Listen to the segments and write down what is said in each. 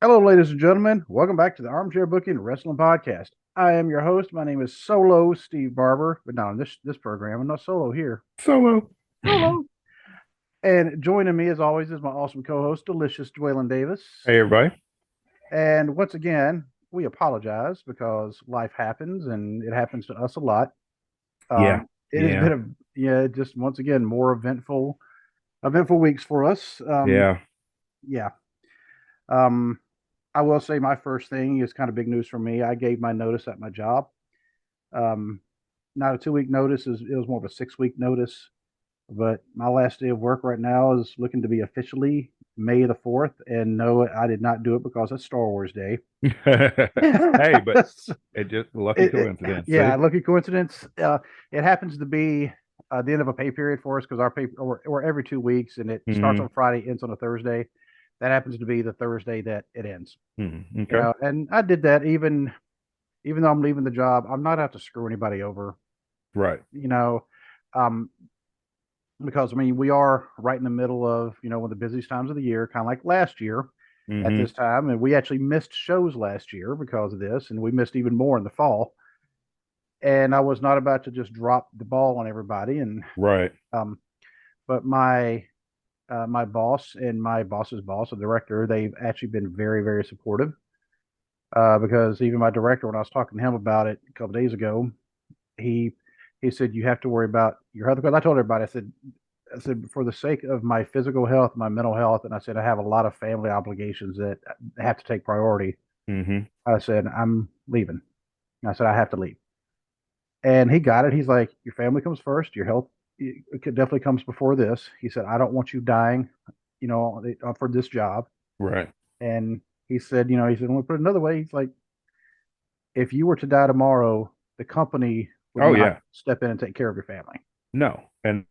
Hello, ladies and gentlemen. Welcome back to the Armchair Booking Wrestling Podcast. I am your host. My name is Solo Steve Barber, but not on this program. I'm not solo here. Solo. Solo. And joining me, as always, is my awesome co-host, Delicious Dwaylen Davis. Hey, everybody. And once again, we apologize because life happens, and it happens to us a lot. Yeah. It has Yeah. been just once again more eventful weeks for us. Yeah. Yeah. Um, I will say my first thing is kind of big news for me. I gave my notice at my job. Um, Not a 2 week notice, it was more of a 6 week notice. But my last day of work right now is looking to be officially May the 4th. And no, I did not do it because it's Star Wars Day. Hey, but it just lucky it, it, coincidence. yeah, See? lucky coincidence. It happens to be the end of a pay period for us because our pay or every 2 weeks, and it starts Hmm. on Friday, ends on a Thursday. That happens to be the Thursday that it ends. Okay. And I did that even though I'm leaving the job. I'm not out to screw anybody over, Right. you know, um, because I mean we are right in the middle of one of the busiest times of the year, kind of like last year at Hmm. this time, and we actually missed shows last year because of this, and we missed even more in the fall. And I was not about to just drop the ball on everybody, and Right. um, but my boss and my boss's boss, the director, they've actually been very supportive. Because even my director, when I was talking to him about it a couple days ago, he he said you have to worry about your health. Because I told everybody, I said for the sake of my physical health, my mental health, and I said I have a lot of family obligations that have to take priority. Hmm. I said I'm leaving. I said I have to leave, and he got it. He's like, your family comes first, your health it definitely comes before this. He said I don't want you dying, for this job. Right. And he said, when we put it another way, he's like, if you were to die tomorrow, the company would Oh, not yeah. step in and take care of your family. No. And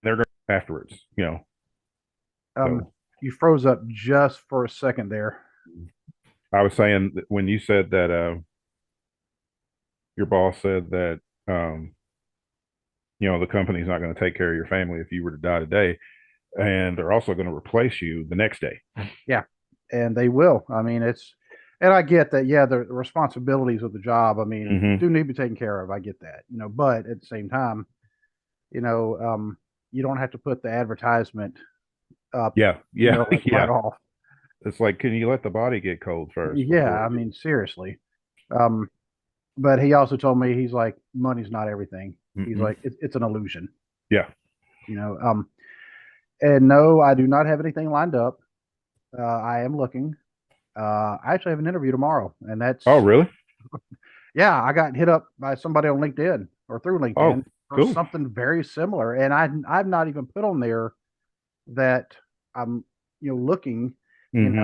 they're going afterwards. Um, So you froze up just for a second there. I was saying that when you said that your boss said that, um, the company's not going to take care of your family if you were to die today, and they're also going to replace you the next day. Yeah, and they will. I mean, and I get that. Yeah, the responsibilities of the job. I mean, Hmm. do need to be taken care of. I get that. But at the same time, you know, um, you don't have to put the advertisement up. Yeah. Yeah. Like right Yeah. off. It's like, can you let the body get cold first Yeah, before I you? mean, seriously. Um, but he also told me he's like, money's not everything. He's Mm-mm. like, it's an illusion. Yeah. You know. And no, I do not have anything lined up. I am looking. I actually have an interview tomorrow, and Oh, that's really? yeah. I got hit up by somebody on LinkedIn or through Oh, LinkedIn for cool. something very similar, and I've not even put on there that I'm looking. Hmm.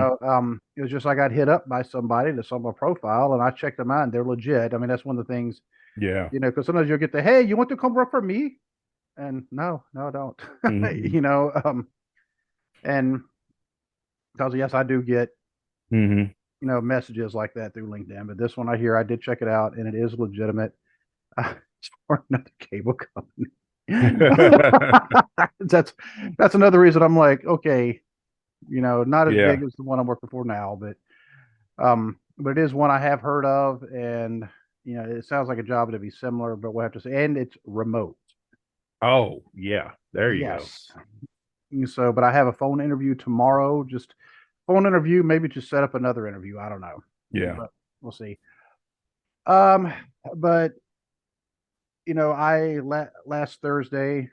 It was just I got hit up by somebody that saw my profile, and I checked them out, and they're legit. I mean, that's one of the things, Yeah. because sometimes you'll get the, hey, you want to come work for me? And no, I don't. Hmm. And because yes, I do get Hmm. messages like that through LinkedIn. But this one I hear, I did check it out, and it is legitimate. It's for another cable company. that's that's another reason I'm like, okay, not as Yeah. big as the one I'm working for now, but it is one I have heard of, and it sounds like a job to be similar, but we'll have to see. And it's remote. Oh, yeah. There you go. Yes. So, but I have a phone interview tomorrow. Just phone interview, maybe to set up another interview. I don't know, Yeah. but we'll see. Um, but last Thursday,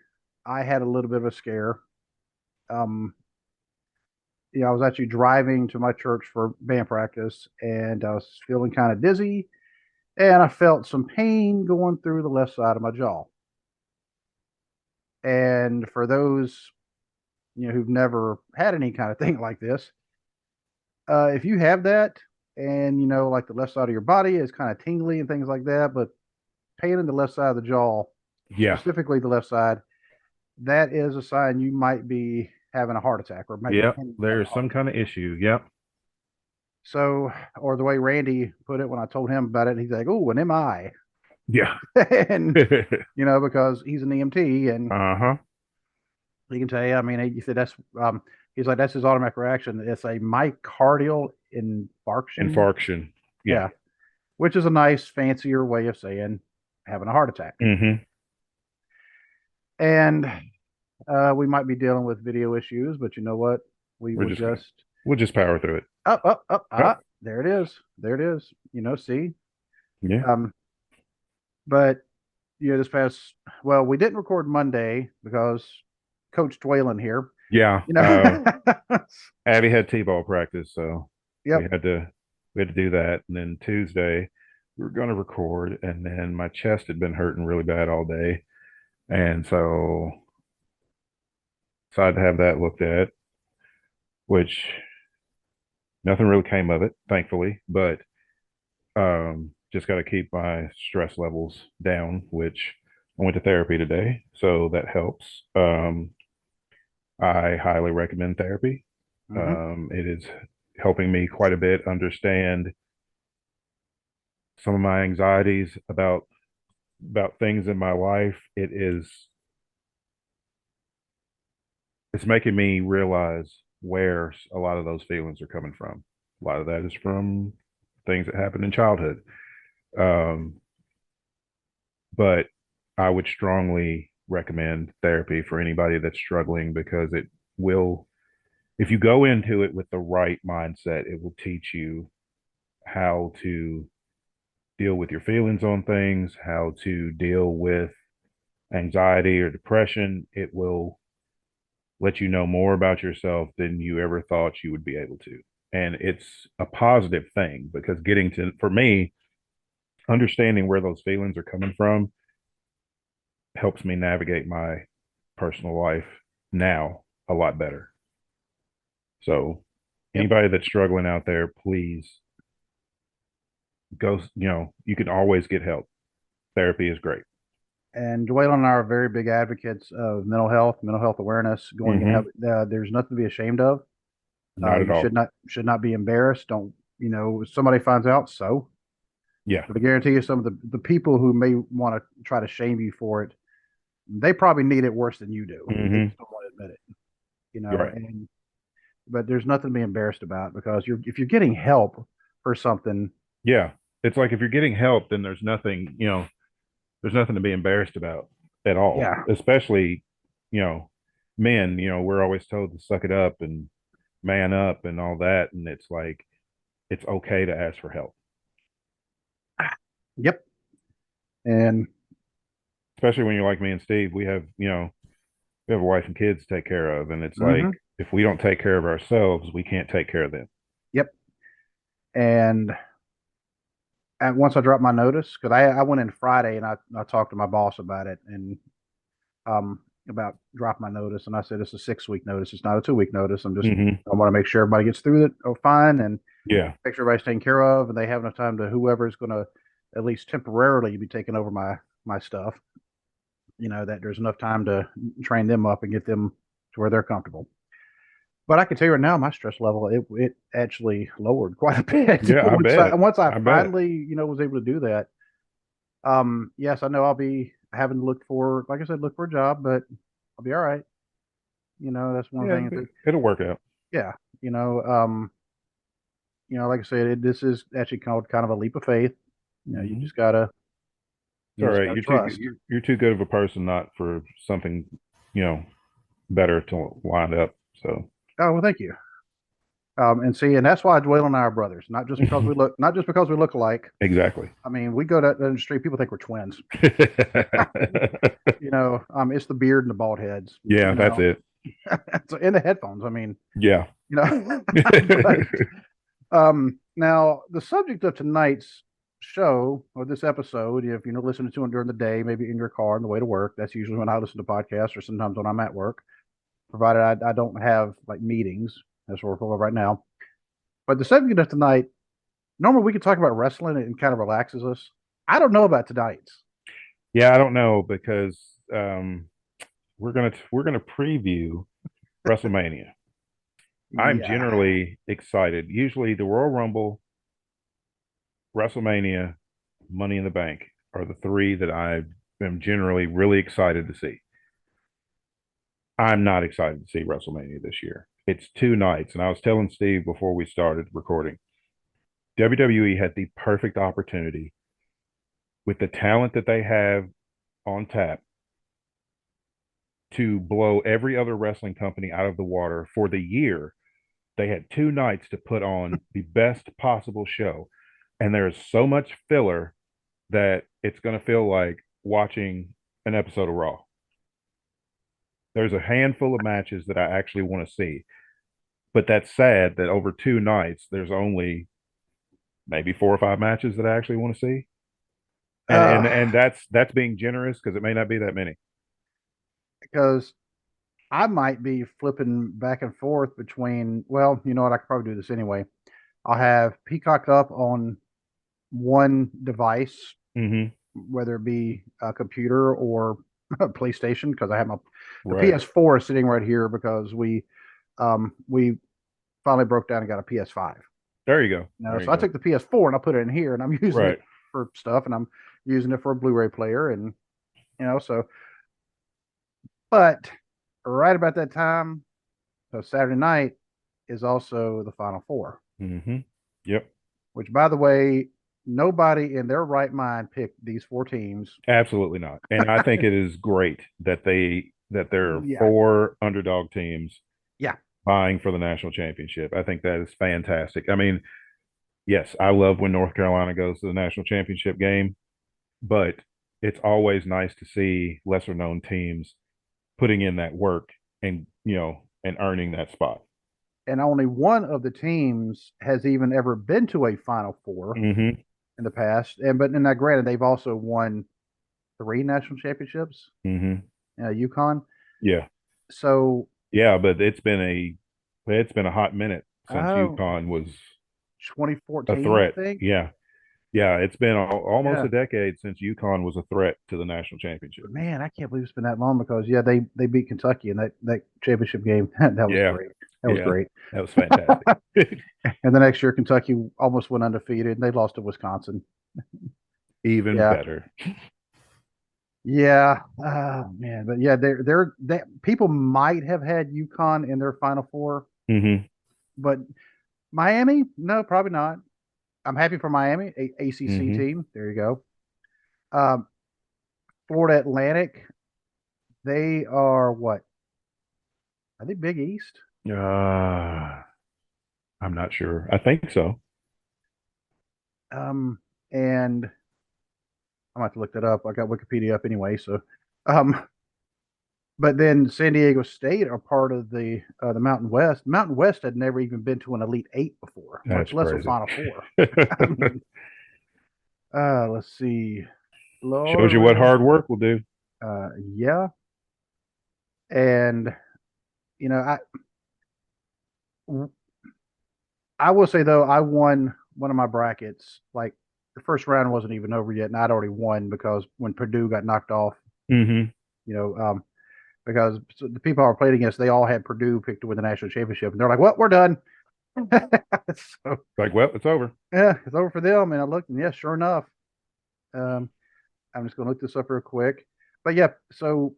I had a little bit of a scare. Um, I was actually driving to my church for band practice, and I was feeling kind of dizzy, and I felt some pain going through the left side of my jaw. And for those who've never had any kind of thing like this, if you have that, and like the left side of your body is kind of tingly and things like that, but pain in the left side of the jaw, Yeah. specifically the left side, that is a sign you might be having a heart attack or might be Yep. having a There's heart some attack. kind of issue. Yep. So, or the way Randy put it when I told him about it, he's like, "Oh, an MI," Yeah. and because he's an EMT and Uh-huh. he can tell you. I mean, he said that's He's like, that's his automatic reaction. It's a myocardial infarction. Infarction. Yeah. Yeah, which is a nice, fancier way of saying having a heart attack. Mm-hmm. And we might be dealing with video issues, but you know what? We We're will just gonna just we'll just power through it. up. Oh, There it is. There it is. See. yeah. Um, but this past, well, we didn't record Monday because Coach Dwaylen here. Yeah. You know. Abby had T-ball practice, so we Yep. had to we had to do that. And then Tuesday we were gonna record, and then my chest had been hurting really bad all day. And so decided to have that looked at, which nothing really came of it, thankfully. But just got to keep my stress levels down, which I went to therapy today, so that helps. I highly recommend therapy. Hmm. It is helping me quite a bit understand some of my anxieties about things in my life. It's making me realize where a lot of those feelings are coming from. A lot of that is from things that happened in childhood. Um, but I would strongly recommend therapy for anybody that's struggling because it will, if you go into it with the right mindset, it will teach you how to deal with your feelings on things, how to deal with anxiety or depression. It will let you know more about yourself than you ever thought you would be able to. And it's a positive thing because for me, understanding where those feelings are coming from helps me navigate my personal life now a lot better. So, Yep. anybody that's struggling out there, please go. You can always get help. Therapy is great. And Dwayne and I are very big advocates of mental health awareness, going and Mm-hmm. have. There's nothing to be ashamed of. Not at You all. should not be embarrassed. Don't if somebody finds out, so. Yeah. But I guarantee you, some of the people who may want to try to shame you for it, they probably need it worse than you do. They Mm-hmm. just don't want to admit it. You're right. And but there's nothing to be embarrassed about because if you're getting help for something, Yeah. It's like if you're getting help, then there's nothing to be embarrassed about at all. yeah, Especially, you know, men, we're always told to suck it up and man up and all that. And it's like, it's okay to ask for help, yep, and especially when you're like me and Steve. We have a wife and kids to take care of. And it's like, hmm if we don't take care of ourselves, we can't take care of them. yep, and once I dropped my notice, because I went in Friday and I talked to my boss about it and about drop my notice, and I said it's a 6 week notice. It's not a 2 week notice. Mm-hmm. I want to make sure everybody gets through it fine and Yeah. make sure everybody's taken care of, and they have enough time to whoever is going to at least temporarily be taking over my stuff. That there's enough time to train them up and get them to where they're comfortable. But I can tell you right now, my stress level it actually lowered quite a bit Yeah. I bet. once I I bet. finally was able to do that. Yes, I know I'll be having to look for, like I said, look for a job, but I'll be all right. That's one Yeah. thing. It'll work out. Yeah, you know, um, like I said, this is actually called kind of a leap of faith. You Mm-hmm. It's all just right. gotta trust. You're too good of a person not for something, you know, better to line up. So Oh well, thank you. And that's why Dwayne and I are brothers, not just because we look alike. exactly. I mean, we go down the street, people think we're twins. It's the beard and the bald heads. yeah, that's it. So in the headphones. I mean, Yeah. but now the subject of tonight's show or this episode, if you're listening to it during the day, maybe in your car on the way to work, that's usually when I listen to podcasts or sometimes when I'm at work, provided I don't have like meetings. That's what we're for right now. But the subject of tonight, normally we could talk about wrestling and it kind of relaxes us. I don't know about tonight's. yeah, I don't know because um we're gonna preview WrestleMania. I'm Yeah. generally excited. Usually the Royal Rumble, WrestleMania, Money in the Bank are the three that I am generally really excited to see. I'm not excited to see WrestleMania this year. It's 2 nights. And I was telling Steve before we started recording, WWE had the perfect opportunity with the talent that they have on tap to blow every other wrestling company out of the water for the year. They had 2 nights to put on the best possible show. And there's so much filler that it's going to feel like watching an episode of Raw. There's a handful of matches that I actually want to see. But that's sad that over 2 nights, there's only maybe 4 or 5 matches that I actually want to see. And Uh, and and that's being generous because it may not be that many. because I might be flipping back and forth between, well, you know what? I could probably do this anyway. I'll have Peacock up on one device, Mm-hmm. whether it be a computer or a PlayStation, because I have the Right. PS4 is sitting right here because we finally broke down and got a PS5. There you go. You know, There you so I go. took the PS4 and I put it in here, and I'm using it Right. for stuff, and I'm using it for a Blu-ray player, and so. But right about that time, so Saturday night is also the Final Four, Mm-hmm. Yep. which, by the way, nobody in their right mind picked these four teams. Absolutely not. And I think it is great that there are Yeah, 4 underdog teams yeah, vying for the national championship. I think that is fantastic. I mean, yes, I love when North Carolina goes to the national championship game, but it's always nice to see lesser known teams putting in that work and and earning that spot. and only one of the teams has even ever been to a Final Four Mm-hmm. in the past. And but in that, granted, they've also won three national championships. Mm-hmm. UConn. Yeah. So, Yeah, but it's been a hot minute since oh, UConn was a 2014, I threat. think. Yeah. Yeah, it's been almost Yeah. a decade since UConn was a threat to the national championship. But man, I can't believe it's been that long because yeah, they beat Kentucky in that championship game. That was Yeah. great. That was Yeah. great. That was fantastic. And the next year, Kentucky almost went undefeated, and they lost to Wisconsin. Even Yeah, better. yeah. Oh man, but yeah, they people might have had UConn in their Final Four, Mm-hmm. but Miami, no, probably not. I'm happy for Miami, ACC Mm-hmm. team. There you go. Um, Florida Atlantic, they are what? Are they Big East? Uh, I'm not sure. I think so. And I'm gonna have to look that up. I got Wikipedia up anyway, so. Um, but then San Diego State are part of the Mountain West. Mountain West had never even been to an Elite Eight before, That's much less a crazy. Final Four. I mean, let's see, Shows you what Florida. hard work will do. Yeah, and you know, I will say though, I won one of my brackets. Like the first round wasn't even over yet, and I'd already won because when Purdue got knocked off, Mm-hmm. you know, because the people I were playing against, they all had Purdue picked to win the national championship, and they're like, "Well, we're done." So Like, well, it's over. yeah, it's over for them. And I looked, and yeah, sure enough, um, I'm just going to look this up real quick. But yeah, so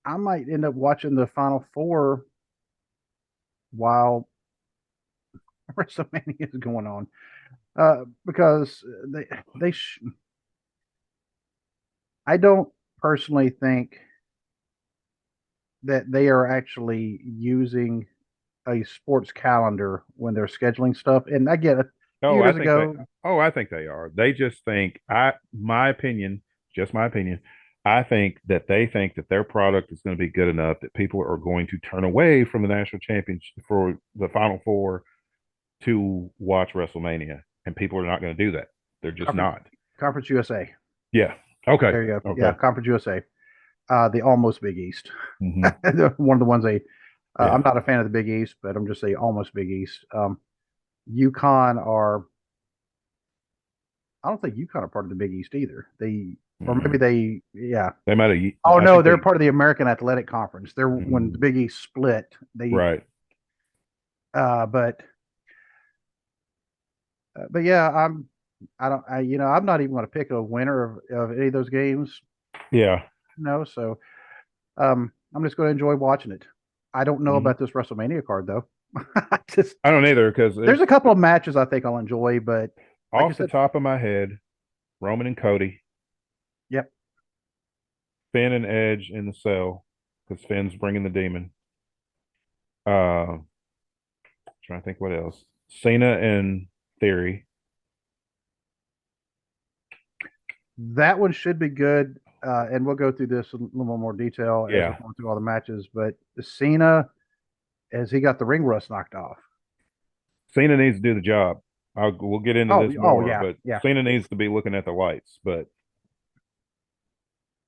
I might end up watching the Final Four while WrestleMania is going on, because they I don't personally think that they are actually using a sports calendar when they're scheduling stuff. And I get it. Oh, I Years think they. ago, Oh, I think they are. They just think. My opinion, just my opinion. I think that their product is going to be good enough that people are going to turn away from the national championship for the Final Four to watch WrestleMania, and people are not going to do that. They're just Conference not. Conference USA. Yeah. Okay. There you go. Yeah, Okay. Conference USA. The almost Big East. Hmm. One of the ones they. Yeah. I'm not a fan of the Big East, but I'm just saying almost Big East. UConn are. I don't think UConn are part of the Big East either. Or maybe Mm. they. Yeah. They might have. Oh I no, think they're they. part of the American Athletic Conference. They're when the Mm, Big East split. They. right. But but yeah, I don't. I'm not even going to pick a winner of any of those games. Yeah. So I'm just going to enjoy watching it. I don't know Hmm. about this WrestleMania card though. Just I don't either because there's a couple of matches I think I'll enjoy, but like you off the said, top of my head, Roman and Cody, yep, Finn and Edge in the cell because Finn's bringing the demon. Uh, trying to think what else. Cena and Theory. that one should be good. And we'll go through this in a little more detail as we're Yeah, going through all the matches. But Cena, as he got the ring rust knocked off. Cena needs to do the job. We'll get into Oh, this oh more, yeah, but yeah. Cena needs to be looking at the lights. But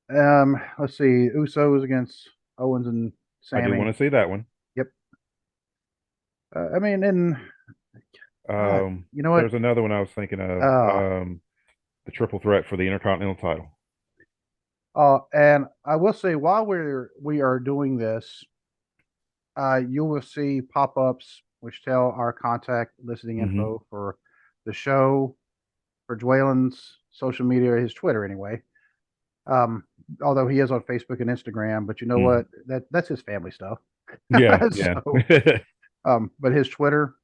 Let's see, Usos against Owens and I do want Sammy. to see that one. Yep. I mean, and God, you know what? There's another one I was thinking of. Uh, The triple threat for the Intercontinental title. and I will say while we are doing this, you will see pop-ups which tell our contact listening Hmm. info for the show, for Dwalen's social media, his Twitter anyway. Um, Although he is on Facebook and Instagram, but you know Mm. what? That's his family stuff. Yeah, yeah. So, but his Twitter,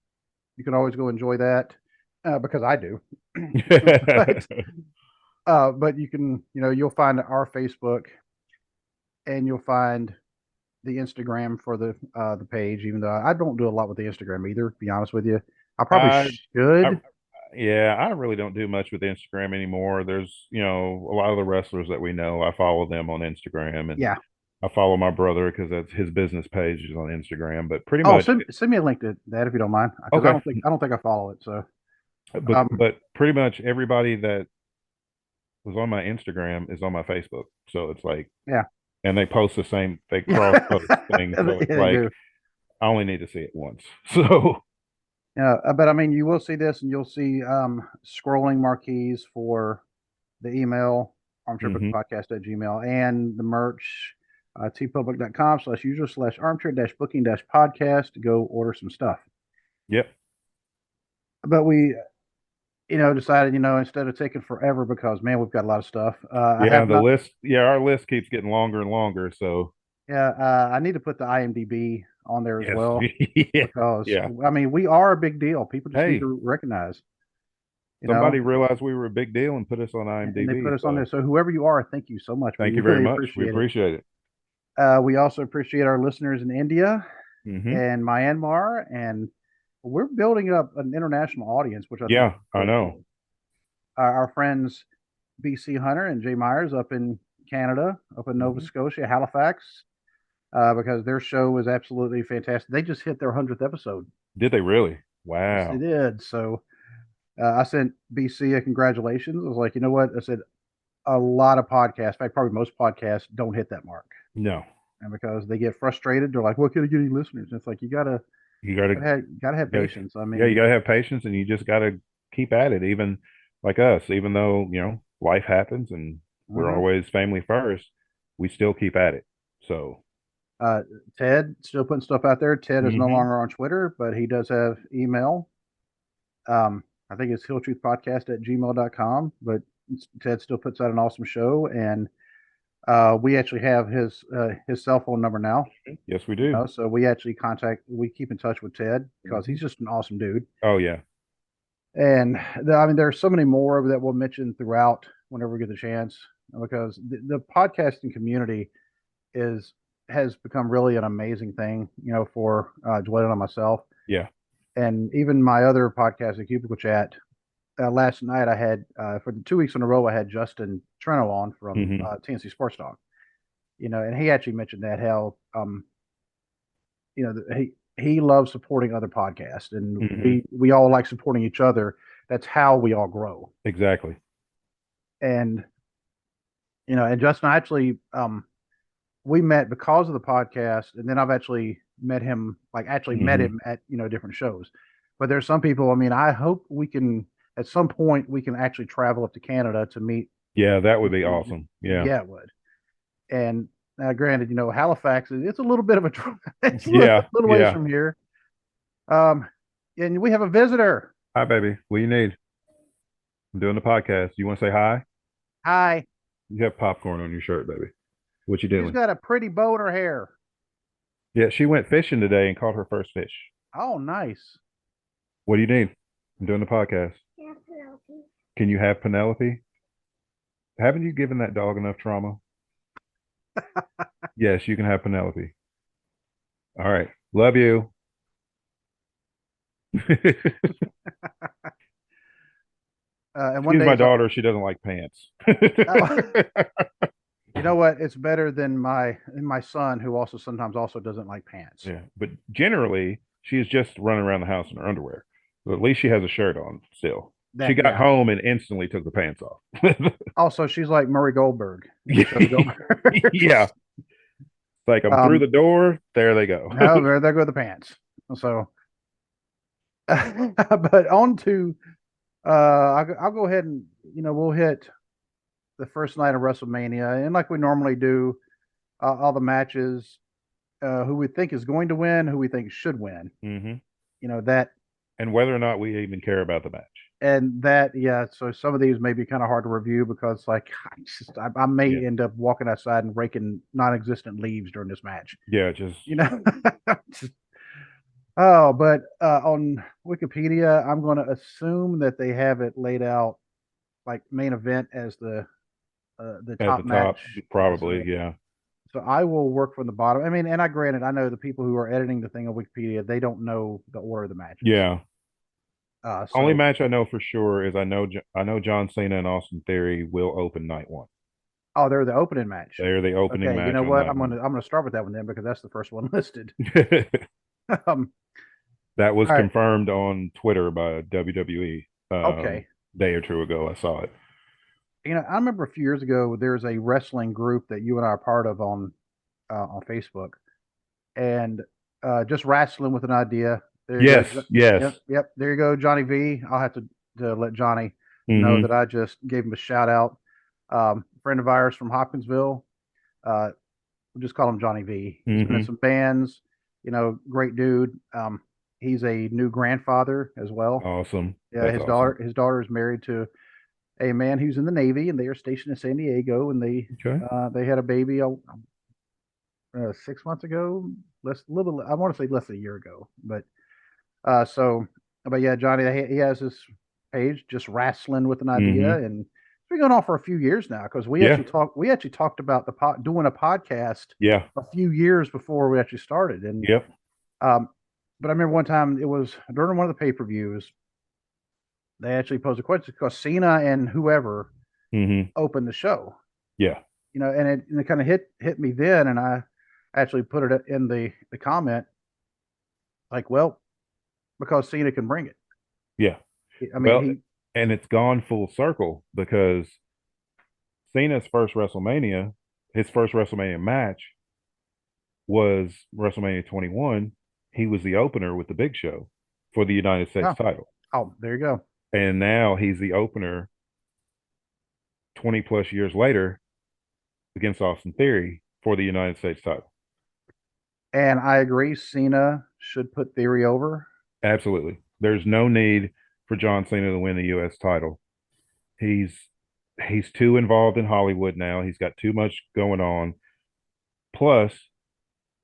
you can always go enjoy that because I do. but but you can, you'll find our Facebook and you'll find the Instagram for the page. Even though I don't do a lot with the Instagram either, to be honest with you, I probably I, I, should. yeah, I really don't do much with Instagram anymore. There's, a lot of the wrestlers that we know. I follow them on Instagram, and Yeah. I follow my brother because that's his business page is on Instagram. But pretty Oh, much, send me a link to that if you don't mind, because I okay. don't think I follow it. So, But um, but pretty much everybody that was on my Instagram is on my Facebook. So it's like, yeah, and they post the same, they cross yeah, post things. So it's they like do. I only need to see it once. So Yeah, but I mean, you will see this, and you'll see scrolling marquees for the email hmm armchairbookingpodcast at gmail and the merch tpublic.com/user/armchair-booking-podcast to go order some stuff. yep. But we, decided, instead of taking forever because man, we've got a lot of stuff. I Yeah, have the not. list, yeah, our list keeps getting longer and longer. So Yeah, I need to put the IMDb on there as yes. well Yeah. because Yeah. I mean we are a big deal. People just need Hey, to recognize, you somebody know, realized we were a big deal and put us on and they IMDb. put us on there. So So whoever you are, thank you so much. We thank you very really much. We appreciate it. appreciate it. We also appreciate our listeners in India Hmm. and Myanmar, and we're building up an international audience, which I think is Yeah, I really know. cool. Our friends BC Hunter and Jay Myers up in Canada, up in Nova Hmm. Scotia, Halifax, because their show was absolutely fantastic. They just hit their 100th episode. Did they really? Yes, they Wow. did. So I sent BC a congratulations. I was like, you know what? I said a lot of podcasts, in fact, probably most podcasts don't hit that mark. No, And because they get frustrated, they're like, "What can I get any listeners?" And it's like you gotta you gotta, gotta have gotta, patience. I yeah, you mean, gotta have patience and you just gotta keep at it. Even like us, even though, life happens and we're uh-huh. always family first, we still keep at it. So, uh, Ted still putting stuff out there. Ted is no hmm longer on Twitter, but he does have email. I think it's hilltruthpodcast at gmail.com, but Ted still puts out an awesome show. And we actually have his cell phone number now. yes, we do. So we keep in touch with Ted because Hmm. he's just an awesome dude. Oh yeah. And I mean, there's so many more that we'll mention throughout whenever we get the chance, because the podcasting community is has become really an amazing thing, for Dwayne and myself, Yeah. and even my other podcast, the Cubicle Chat. Last night, I had for the 2 weeks in a row, I had Justin Treno on from Hmm. TNC Sports Talk. And he actually mentioned that how he loves supporting other podcasts, and Hmm. we all like supporting each other. That's how we all grow. Exactly. And and Justin, actually, we met because of the podcast, and then I've actually met him, like actually met Hmm. him at different shows. But there's some people. I mean, I hope we can at some point we can actually travel up to Canada to meet Yeah, that would be people. awesome. Yeah. Yeah, it would. And now, granted, Halifax it's a little bit of a it's a little, Yeah. little ways Yeah. from here. Um, and we have a visitor. Hi, baby. What do you need? I'm doing the podcast. You want to say hi? Hi. You have popcorn on your shirt, baby. What you She's doing? got a pretty bow in her hair. Yeah, she went fishing today and caught her first fish. Oh, nice. What do you need? I'm doing the podcast. Can you have Penelope? Haven't you given that dog enough trauma? Yes, you can have Penelope. All right. Love you. And one She's day my it's like, daughter. She doesn't like pants. oh, you know what? It's better than my son, who also sometimes also doesn't like pants. Yeah, but generally she's just running around the house in her underwear. But at least she has a shirt on still. She That got yeah. home and instantly took the pants off. Also, she's like Murray Goldberg in the show The Yeah, Goldbergs. like I'm through the door. There they go. No, there go the pants. So, but on to I'll go ahead and we'll hit the first night of WrestleMania, and like we normally do, all the matches, who we think is going to win, who we think should win. Hmm. That And whether or not we even care about the match. and that yeah. So some of these may be kind of hard to review because like I Yeah, may end up walking outside and raking non-existent leaves during this match. yeah, just You know. Oh, but on Wikipedia, I'm going to assume that they have it laid out like main event as the at top the top, match. probably. So, Yeah, so I will work from the bottom. I mean, and I granted, I know the people who are editing the thing on Wikipedia, they don't know the order of the matches. yeah. Only So match I know for sure is I know John Cena and Austin Theory will open night one. oh, they're the opening match. They're the opening Okay, you match know on what? night one. I'm gonna start with that one then because that's the first one listed. um, That was all right. confirmed on Twitter by WWE Okay. day or two ago. I saw it. I remember a few years ago there's a wrestling group that you and I are part of on Facebook, and just wrestling with an idea. There you go. Yes, yes. Yep, yep. There you go, Johnny V. I'll have to let Johnny know Hmm. that I just gave him a shout out. Friend of ours from Hopkinsville. Uh, we'll just call him Johnny V. He's been in Hmm. some bands. Great dude. He's a new grandfather as well. Awesome. Yeah, That's awesome. his daughter is married to a man who's in the Navy, and they are stationed in San Diego, and Okay. they had a baby 6 months ago, little. I want to say less than a year ago, but so, but yeah, Johnny, he has this page just wrestling with an idea, Hmm. and it's been going on for a few years now because Yeah. we actually talked about doing a podcast Yeah. a few years before we actually started, and Yep. um, but I remember one time it was during one of the pay-per-views they actually posed a question because Cena and whoever Hmm. opened the show, Yeah. and it kind of hit me then, and I actually put it in the comment like, well, because Cena can bring it. Yeah. I mean, Well, and it's gone full circle because Cena's first WrestleMania, his first WrestleMania match was WrestleMania 21. He was the opener with the Big Show for the United States oh, title. oh, there you go. And now he's the opener 20 plus years later against Austin Theory for the United States title. And I agree, Cena should put Theory over. Absolutely. There's no need for John Cena to win the US title. He's he's too involved in Hollywood now. He's got too much going on. Plus,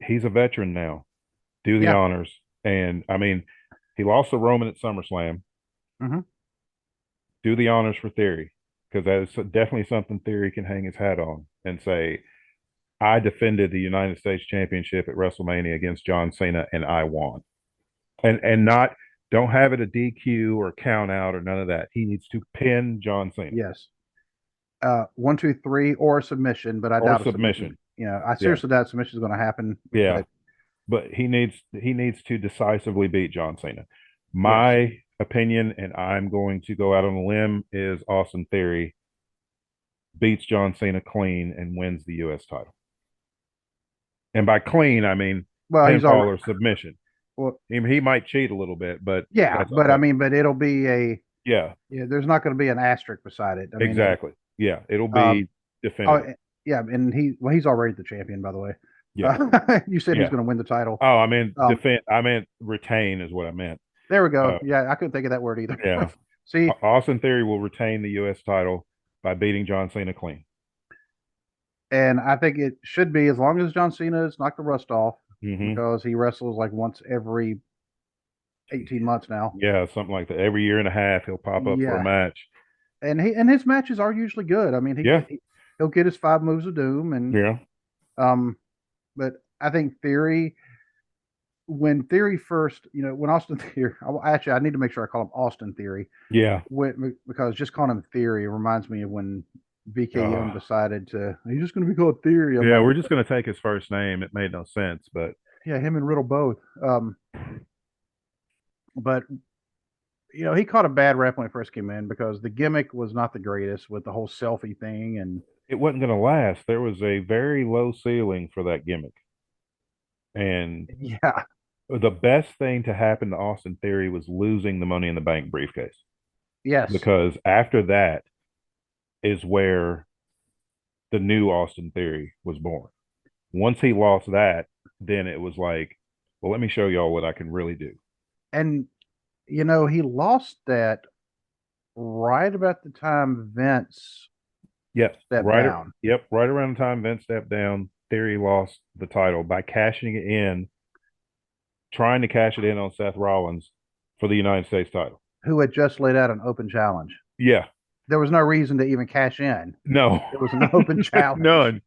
he's a veteran now. Do the Yeah. honors. And I mean, he lost to Roman at SummerSlam. Hmm. Do the honors for Theory because that is definitely something Theory can hang his hat on and say, I defended the United States Championship at WrestleMania against John Cena and I won. And not don't have it a DQ or count out or none of that. He needs to pin John Cena Yes. 1, 2, 3, or submission, but I or doubt a submission. submission. I Yeah, seriously doubt submission is going to happen. yeah. But But he needs to decisively beat John Cena. yes, My opinion, and I'm going to go out on a limb, is Austin Theory beats John Cena clean and wins the U.S. title. And by clean, I mean well, he's pinfall already or submission. well, He might cheat a little bit, but yeah, that's but I that, mean, but it'll be yeah, there's not going to be an asterisk beside it. I mean, exactly. Yeah, it'll um, be oh, definitive. yeah, and he's already the champion, by the way. Yeah, You said he's yeah. going to win the title. Oh, I meant Um, defend. I meant retain is what I meant. there we go. Uh, Yeah, I couldn't think of that word either. yeah, See, Austin Theory will retain the U.S. title by beating John Cena clean. and I think it should be as long as John Cena has knocked the rust off Hmm. because he wrestles like once every 18 months now. Yeah, something like that. Every year and a half, he'll pop up for a Yeah, match. and his matches are usually good. I mean, Yeah, he'll get his 5 moves of doom, and yeah, um, but I think Theory, when Theory first, when Austin Theory, actually I need to make sure I call him Austin Theory, yeah. because just calling him Theory reminds me of when VK Uh, Young decided he's just going to be called Theory. I'm yeah, like, we're just gonna take his first name. It made no sense, but yeah, him and Riddle both. But he caught a bad rep when he first came in because the gimmick was not the greatest with the whole selfie thing, and it wasn't gonna last. There was a very low ceiling for that gimmick, and yeah, the best thing to happen to Austin Theory was losing the Money in the Bank briefcase, yes, because after that is where the new Austin Theory was born. Once he lost that, then it was like, well, let me show y'all what I can really do. and he lost that right about the time Vince Yep, stepped right. down. Yep, right around the time Vince stepped down, Theory lost the title by cashing it in, trying to cash it in on Seth Rollins for the United States title. Who had just laid out an open challenge. Yeah, There was no reason to even cash in. no, It was an open challenge. none.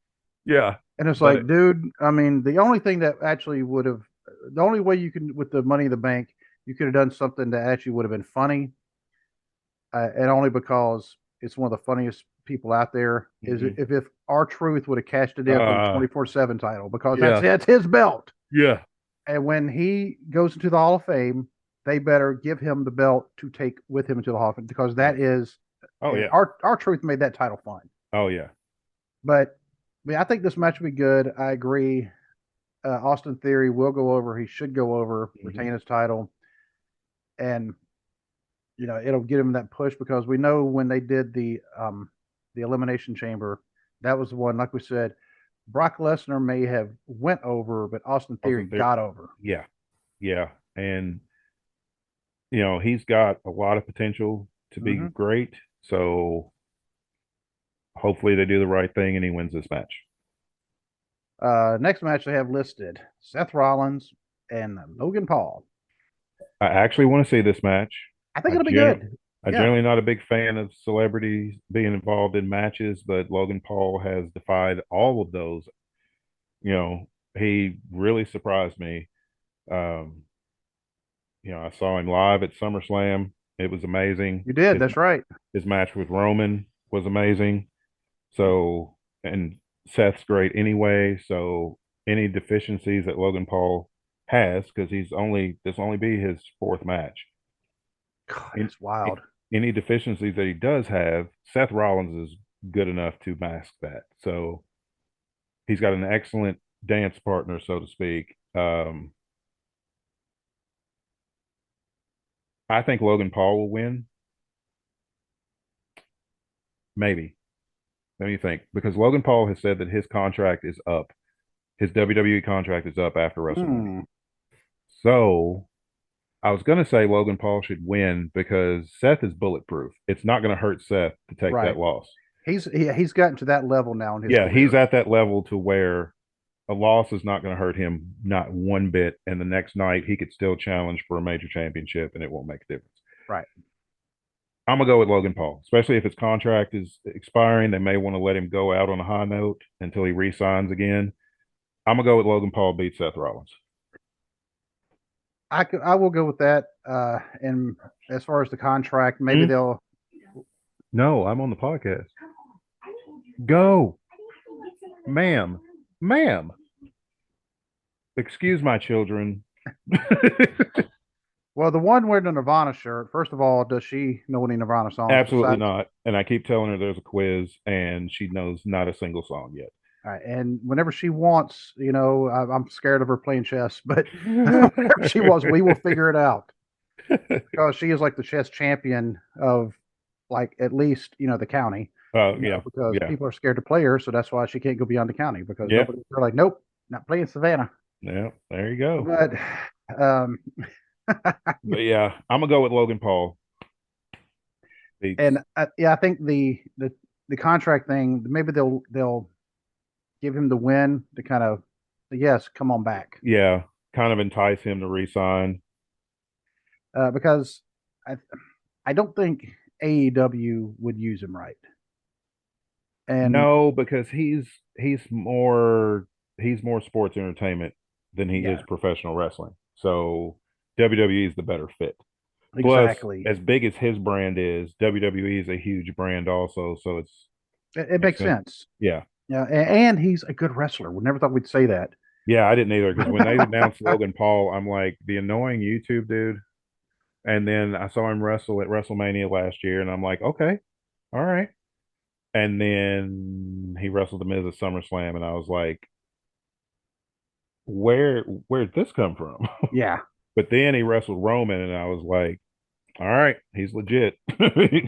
Yeah, And it's but like, dude, I mean, the only thing that actually would have, the only way you can, with the Money in the Bank, you could have done something that actually would have been funny, and only because it's one of the funniest people out there, is mhm. if R-Truth would have cashed it in for the uh, 24/7 title, because yeah, that's his belt. yeah, And when he goes into the Hall of Fame, they better give him the belt to take with him into the Hall of Fame, because yeah. that is Oh yeah, R-Truth made that title fun. oh yeah. But I mean, I think this match will be good. I agree. Austin Theory will go over. He should go over, Hmm. retain his title, and it'll get him that push, because we know when they did the Elimination Chamber, that was the one. Like we said, Brock Lesnar may have went over, but Austin Theory Austin Theory, got over. yeah, yeah, and he's got a lot of potential to be Hmm. great. So hopefully they do the right thing and he wins this match. Next match they have listed: Seth Rollins and Logan Paul. I actually want to see this match. I think I it'll be gener good. I Yeah. generally not a big fan of celebrities being involved in matches, but Logan Paul has defied all of those. You know, he really surprised me. Um, I saw him live at SummerSlam. It was amazing. You did. That's right. His match with Roman was amazing. So, and Seth's great anyway. So, any deficiencies that Logan Paul has, because this will only be his fourth match. God, In, that's wild. any deficiencies that he does have, Seth Rollins is good enough to mask that. So, he's got an excellent dance partner, so to speak. I think Logan Paul will win. Maybe. Let me think. Because Logan Paul has said that his contract is up. His WWE contract is up after WrestleMania. Hmm. So I was going to say Logan Paul should win because Seth is bulletproof. It's not going to hurt Seth to take that Right. loss. He's gotten to that level now in his Yeah, career. he's at that level to where a loss is not going to hurt him, not one bit. And the next night, he could still challenge for a major championship and it won't make a difference. Right. I'm going to go with Logan Paul, especially if his contract is expiring. They may want to let him go out on a high note until he re signs again. I'm going to go with Logan Paul beat Seth Rollins. I will go with that. And as far as the contract, maybe Hmm? they'll. No, I'm on the podcast. Go, ma'am, ma'am. Excuse my children. Well, the one wearing the Nirvana shirt. First of all, does she know any Nirvana songs Absolutely besides? not. And I keep telling her there's a quiz, and she knows not a single song yet. All right, and whenever she wants, I'm scared of her playing chess, but whenever she wants, we will figure it out, because she is like the chess champion of, like, at least the county. Oh yeah, Because yeah, people are scared to play her, so that's why she can't go beyond the county, because yeah, they're like, nope, not playing Savannah. yeah. There you go. But um, But yeah, I'm gonna go with Logan Paul beats. and yeah, I think the contract thing, maybe they'll give him the win to kind of, yes, come on back. Yeah, kind of entice him to resign. because I I don't think AEW would use him right. And No, because he's more sports entertainment than he is yeah, professional wrestling. So WWE is the better fit. Plus, exactly. as big as his brand is, WWE is a huge brand also. So It makes makes sense. sense. Yeah. Yeah, and he's a good wrestler. We never thought we'd say that. Yeah, I didn't either because when they announced Logan Paul, I'm like the annoying YouTube dude. And then I saw him wrestle at WrestleMania last year, and I'm like, okay, all right. And then he wrestled the Miz at SummerSlam, and I was like, where'd this come from? Yeah, But then he wrestled Roman, and I was like, all right, he's legit.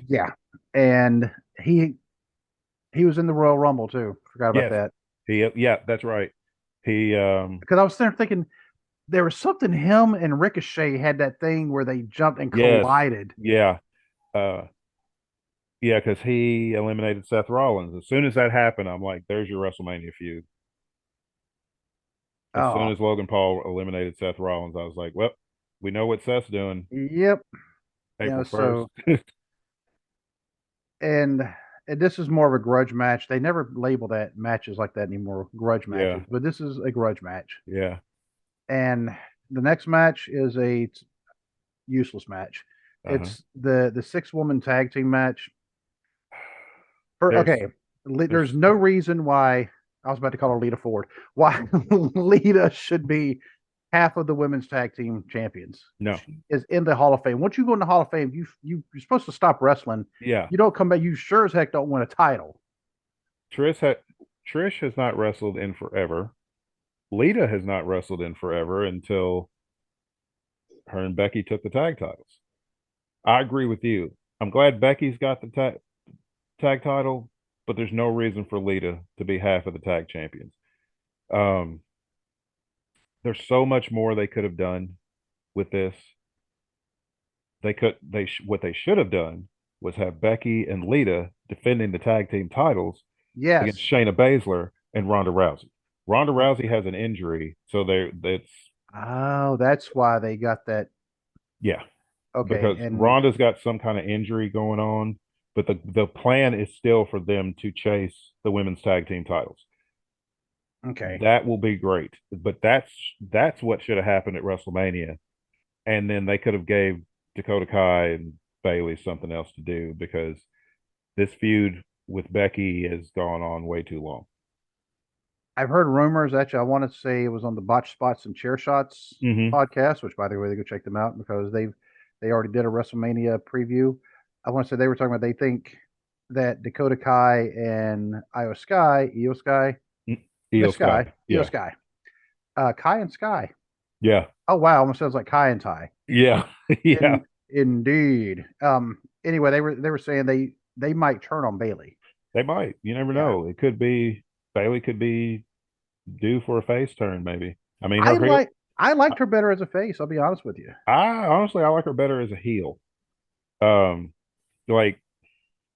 yeah, and he was in the Royal Rumble too. Forgot about Yes, that yeah, that's right. He because I was there thinking there was something. Him and Ricochet had that thing where they jumped and yes, collided. yeah, uh, yeah, because he eliminated Seth Rollins. As soon as that happened, I'm like, there's your WrestleMania feud. As soon Oh, as Logan Paul eliminated Seth Rollins, I was like, well, we know what Seth's doing yep. April 1st. So and this is more of a grudge match. They never label that matches like that anymore, grudge Yeah, matches. But this is a grudge match. yeah, And the next match is a useless match. uh-huh. It's the six woman tag team match. For There's okay, there's there's no reason why I was about to call her Lita Ford. Why Lita should be half of the women's tag team champions. no, She is in the Hall of Fame. Once you go in the Hall of Fame, you're supposed to stop wrestling. yeah. You don't come back. You sure as heck don't win a title. Trish had Trish has not wrestled in forever. Lita has not wrestled in forever until her and Becky took the tag titles. I agree with you. I'm glad Becky's got the tag title, but there's no reason for Lita to be half of the tag champions. Um, there's so much more they could have done with this. What they should have done was have Becky and Lita defending the tag team titles against Yes. Shayna Baszler and Ronda Rousey. Ronda Rousey has an injury, so that's Oh, that's why they got that. yeah, Okay, because and Ronda's got some kind of injury going on, but the plan is still for them to chase the women's tag team titles. okay. That will be great, but that's what should have happened at WrestleMania, and then they could have gave Dakota Kai and Bailey something else to do because this feud with Becky has gone on way too long. I've heard rumors. Actually, I want to say it was on the Botch Spots and Chair Shots Mm-hmm. podcast, which by the way, they go check them out because they already did a WrestleMania preview. I want to say they were talking about they think that Dakota Kai and Io Sky, Io Sky, Sky, Io yeah, Sky, Kai and Sky. yeah, Oh wow, almost sounds like Kai and Tai. yeah, yeah. Indeed. Anyway, they were saying they might turn on Bailey. They might. You never Yeah. know. It could be Bailey could be due for a face turn, maybe. I mean, I her heel. like I liked her better as a face, I'll be honest with you. I honestly, I like her better as a heel. Um, like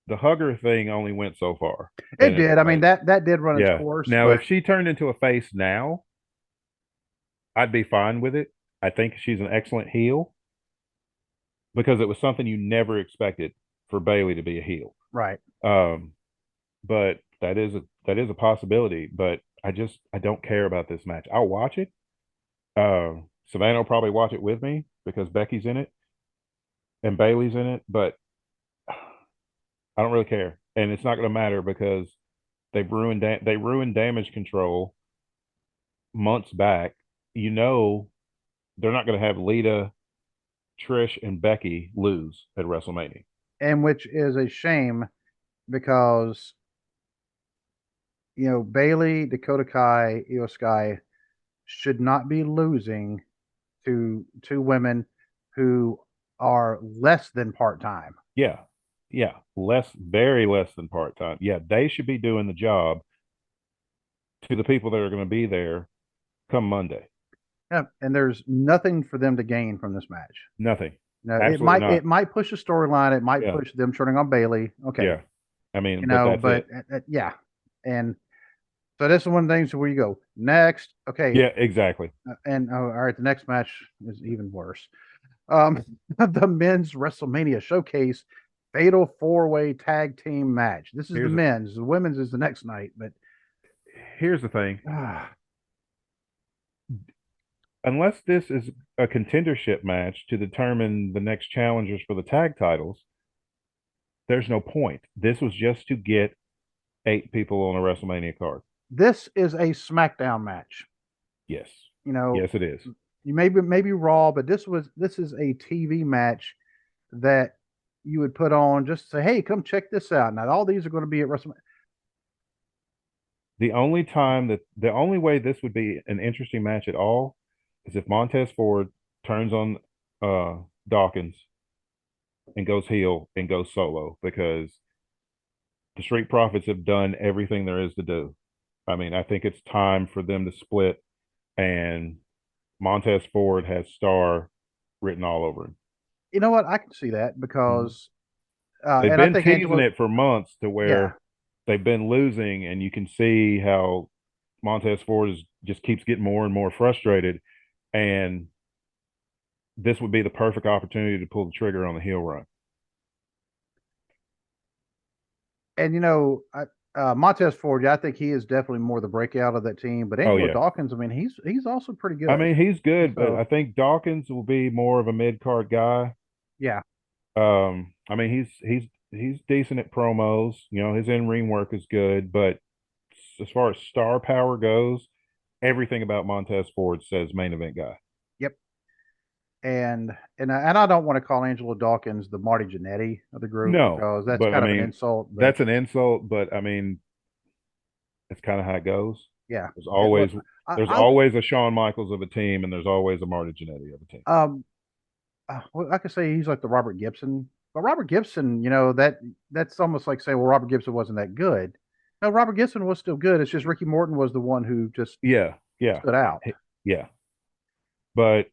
the hugger thing only went so far, It and it's did. I mean like, that did run its yeah. course, Now, but if she turned into a face now, I'd be fine with it. I think she's an excellent heel because it was something you never expected for Bailey to be a heel. right. Um, but that is a possibility. But I don't care about this match. I'll watch it. Savannah will probably watch it with me because Becky's in it and Bailey's in it, but I don't really care, and it's not going to matter because they ruined Damage Control months back. You know they're not going to have Lita, Trish, and Becky lose at WrestleMania. And which is a shame because Bailey, Dakota Kai, Io Sky should not be losing to two women who are less than part time. Yeah, yeah, very less than part time. Yeah, they should be doing the job to the people that are going to be there come Monday. Yeah, and there's nothing for them to gain from this match. Nothing, No, it absolutely might not. it might push a storyline. It might Yeah, push them turning on Bailey. Okay, yeah. I mean, but that's but it. yeah, and so this is one of the things where you go next. Okay, Yeah, exactly. and all right, the next match is even worse. Um, the men's WrestleMania showcase fatal four-way tag team match. This is the Here's men's. The women's is the next night, but here's the thing. ah, Unless this is a contendership match to determine the next challengers for the tag titles, there's no point. This was just to get 8 people on a WrestleMania card. this is a SmackDown match. Yes. You know, Yes, it is. you maybe Raw, but this is a TV match that you would put on just to say, hey, come check this out. Now all these are going to be at WrestleMania. The only way this would be an interesting match at all is if Montez Ford turns on Dawkins and goes heel and goes solo, because the Street Profits have done everything there is to do. I mean, I think it's time for them to split, and Montez Ford has star written all over him. You know what? I can see that Mhm. because, They've and I been think teasing Angela, it for months to yeah, where they've been losing, and you can see how Montez Ford just keeps getting more and more frustrated. And this would be the perfect opportunity to pull the trigger on the heel run. and Montez Ford, yeah, I think he is definitely more the breakout of that team. But Oh Angelo yeah. Dawkins, I mean, he's also pretty I good. mean, he's good, but So I think Dawkins will be more of a mid card guy. yeah, I mean, he's decent at promos. You know, his in ring work is good, but as far as star power goes, everything about Montez Ford says main event guy. yep. And I don't want to call Angelo Dawkins the Marty Jannetty of the group No, because that's but I kind of an mean, insult. But that's an insult, but I mean, it's kind of how it goes. yeah, There's look, always there's I always a Shawn Michaels of a team, and there's always a Marty Jannetty of a team. well, I could say he's like the Robert Gibson, but Robert Gibson, that's almost like saying, well, Robert Gibson wasn't that good. No, Robert Gibson was still good. It's just Ricky Morton was the one who just Yeah, yeah, stood out. yeah. But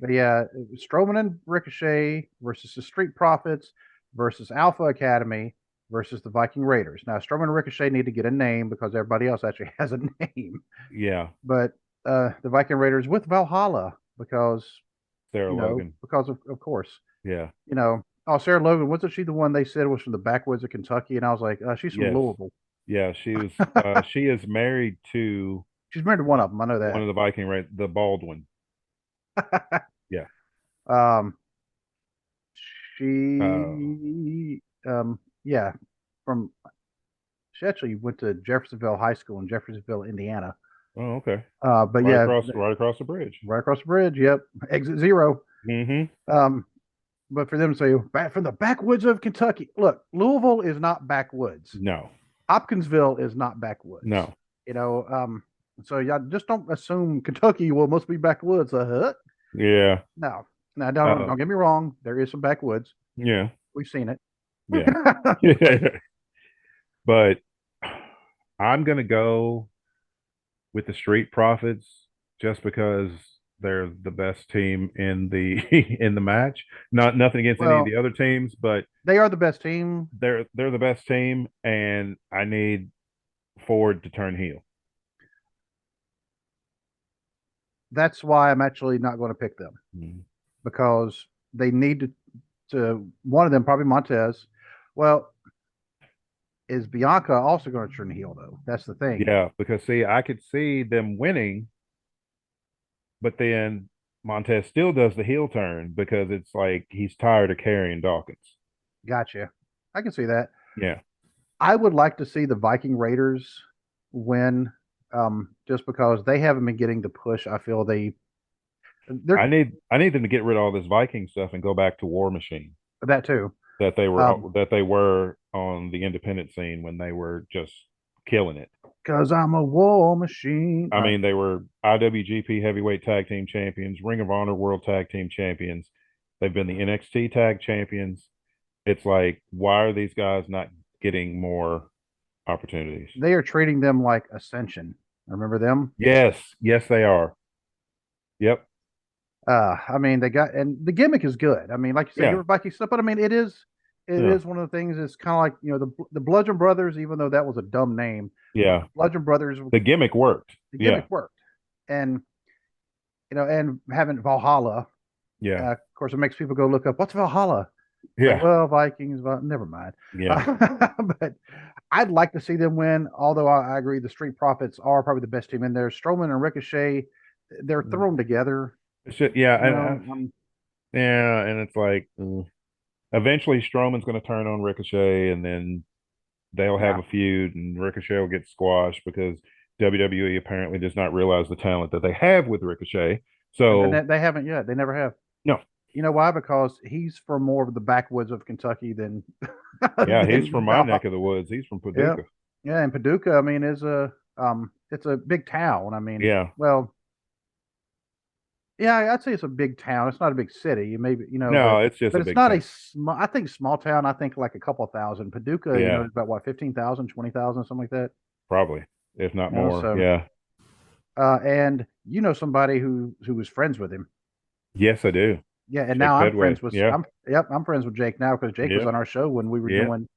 But yeah, it was Strowman and Ricochet versus the Street Profits versus Alpha Academy versus the Viking Raiders. Now, Strowman and Ricochet need to get a name because everybody else actually has a name. yeah, But the Viking Raiders with Valhalla because Sarah Logan. because of course, Yeah, oh, Sarah Logan, wasn't she the one they said was from the backwoods of Kentucky? And I was like, she's from yes, Louisville. yeah. She is married to She's married to one of them. I know one that. of the Viking, right? The Baldwin. Yeah. um, Uh, she, yeah, from she actually went to Jeffersonville High School in Jeffersonville, Indiana. oh, okay. But yeah, Right across the bridge. right across the bridge. Yep, exit zero. Mm-hmm. Um, but for them to say back from the backwoods of Kentucky, look, Louisville is not backwoods. No, Hopkinsville is not backwoods. no. You know, so yeah, just don't assume Kentucky must be backwoods. Yeah. No, no, don't Uh, get me wrong. There is some backwoods. yeah. We've seen it. Yeah. But But I'm gonna go with the Street Profits just because they're the best team in the in the match. Not nothing against any of well, the other teams, but they are the best team. they're the best team, and I need Ford to turn heel. That's why I'm actually not going to pick them Mhm. because they need to one of them probably Montez. Well, is Bianca also going to turn heel though? That's the thing. Yeah, because see, I could see them winning, but then Montez still does the heel turn because it's like he's tired of carrying Dawkins. Gotcha. I can see that. Yeah. I would like to see the Viking Raiders win, just because they haven't been getting the push. I feel they're I need them to get rid of all this Viking stuff and go back to War Machine that too. that they were on the independent scene when they were just killing it. Because I'm a war machine. I mean, they were IWGP Heavyweight Tag Team Champions, Ring of Honor World Tag Team Champions. They've been the NXT Tag Champions. It's like, why are these guys not getting more opportunities? They are treating them like Ascension. Remember them? Yes, yes, they are. Yep. I mean, they got and the gimmick is good. I mean, like you say, Yeah. you're Viking stuff, but I mean, it Yeah. is one of the things. It's kind of like the Bludgeon Brothers, even though that was a dumb name. Yeah. Bludgeon Brothers, The gimmick worked. the Yeah. gimmick worked, and and having Valhalla, Yeah. Of course, it makes people go look up what's Valhalla. It's like, Yeah. well, Vikings, but never mind. Yeah. But I'd like to see them win. Although I agree, the Street Profits are probably the best team in there. Strowman and Ricochet, they're thrown together. Yeah. You know, Yeah. And it's like, eventually Strowman's going to turn on Ricochet, and then they'll have yeah, a feud, and Ricochet will get squashed because WWE apparently does not realize the talent that they have with Ricochet. and So, they haven't yet. They never have. no. You know why? Because he's from more of the backwoods of Kentucky than Yeah. He's from than my Valhalla. neck of the woods. He's from Yeah, Paducah. yeah, and Paducah, I mean, is a it's a big town. I mean, Yeah. well, yeah, I'd say it's a big town. It's not a big city, maybe No, it's just but a it's big not a town. small. I think small town. I think like a couple thousand. Paducah, Yeah. is about what 15,000, 20,000, something like that. Probably, if not more. So Yeah. and somebody who was friends with him. Yes, I do. Yeah, and now Jake Pedway. Yeah. I'm friends with Jake now because Jake was Yeah. on our show when we were Yeah. doing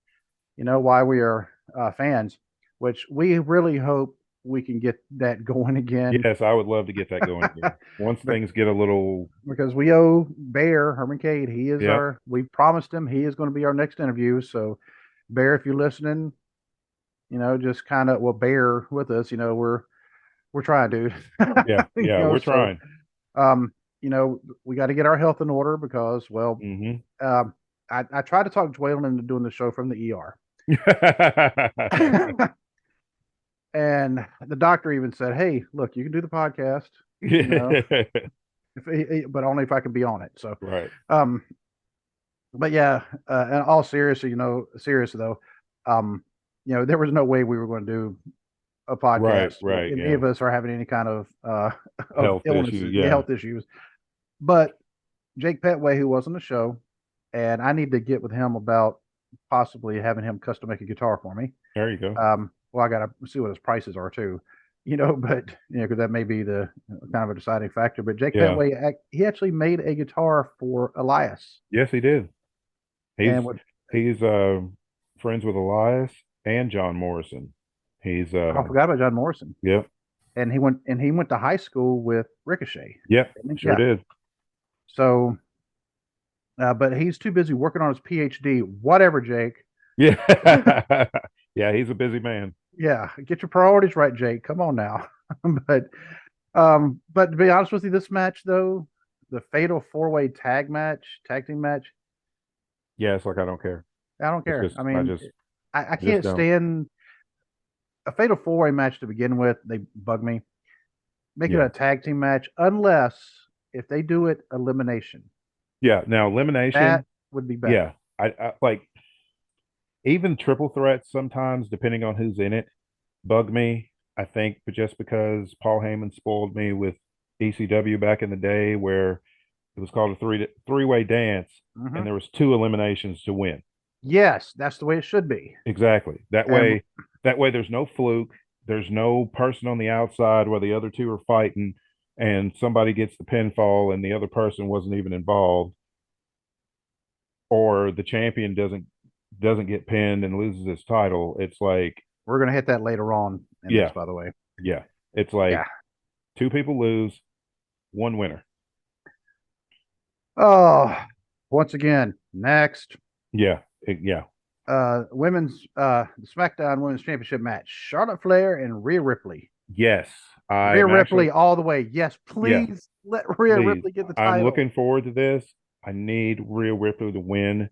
why we are fans, which we really hope we can get that going again. Yes, I would love to get that going again. Once things get a little, Because we owe Bear Herman Cade. He is yeah, we promised him he is going to be our next interview. So Bear, if you're listening, just kind of bear with us. We're trying, dude. yeah, yeah, we're So trying. um, we got to get our health in order because Hmm. I tried to talk Dwayne into doing the show from the ER. And the doctor even said, "Hey, look, you can do the podcast, but only if I can be on it." So, Right, um, but yeah, in all serious though, there was no way we were going to do a right, podcast. right. Any Yeah, of us are having any kind of of health issue. illnesses, Yeah. health issues. But Jake Petway, who was on the show, and I need to get with him about possibly having him custom make a guitar for me. There you go. Well, I got to see what his prices are too, but because that may be the kind of a deciding factor. But Jake Yeah. Petway, he actually made a guitar for Elias, Yes, he did. He's and what he's friends with Elias and John Morrison. He's I forgot about John Morrison, yep, and he went to high school with Ricochet. yep, sure Yeah, did. so but he's too busy working on his PhD. Whatever, Jake. Yeah. Yeah, he's a busy man. Yeah, get your priorities right, Jake. Come on now. But to be honest with you, this match though, the fatal four-way tag team match, Yeah, it's like I don't care. I don't It's care. just I I mean, just I just can't don't. stand a fatal four-way match to begin with. They bug me. Make it Yeah. a tag team match unless if they do it elimination. Yeah. Now elimination, That would be yeah. better. I like even triple threats sometimes, depending on who's in it, bug me. I think but just because Paul Heyman spoiled me with ECW back in the day where it was called a three-way dance and Hmm. there was two eliminations to win. Yes, that's the way it should be. Exactly. And That way there's no fluke. There's no person on the outside where the other two are fighting and somebody gets the pinfall and the other person wasn't even involved, or the champion doesn't get pinned and loses his title. It's like, we're gonna hit that later on in this, yeah, by the way. yeah. It's Yeah. like two people lose, one winner. Oh, once again, next Yeah. Yeah. women's SmackDown Women's Championship match: Charlotte Flair and Rhea Ripley. Yes. Rhea I'm Ripley actually, all the way. Yes, yeah, please let Rhea please. Ripley get the I'm title. looking forward to this. I need Rhea Ripley to win.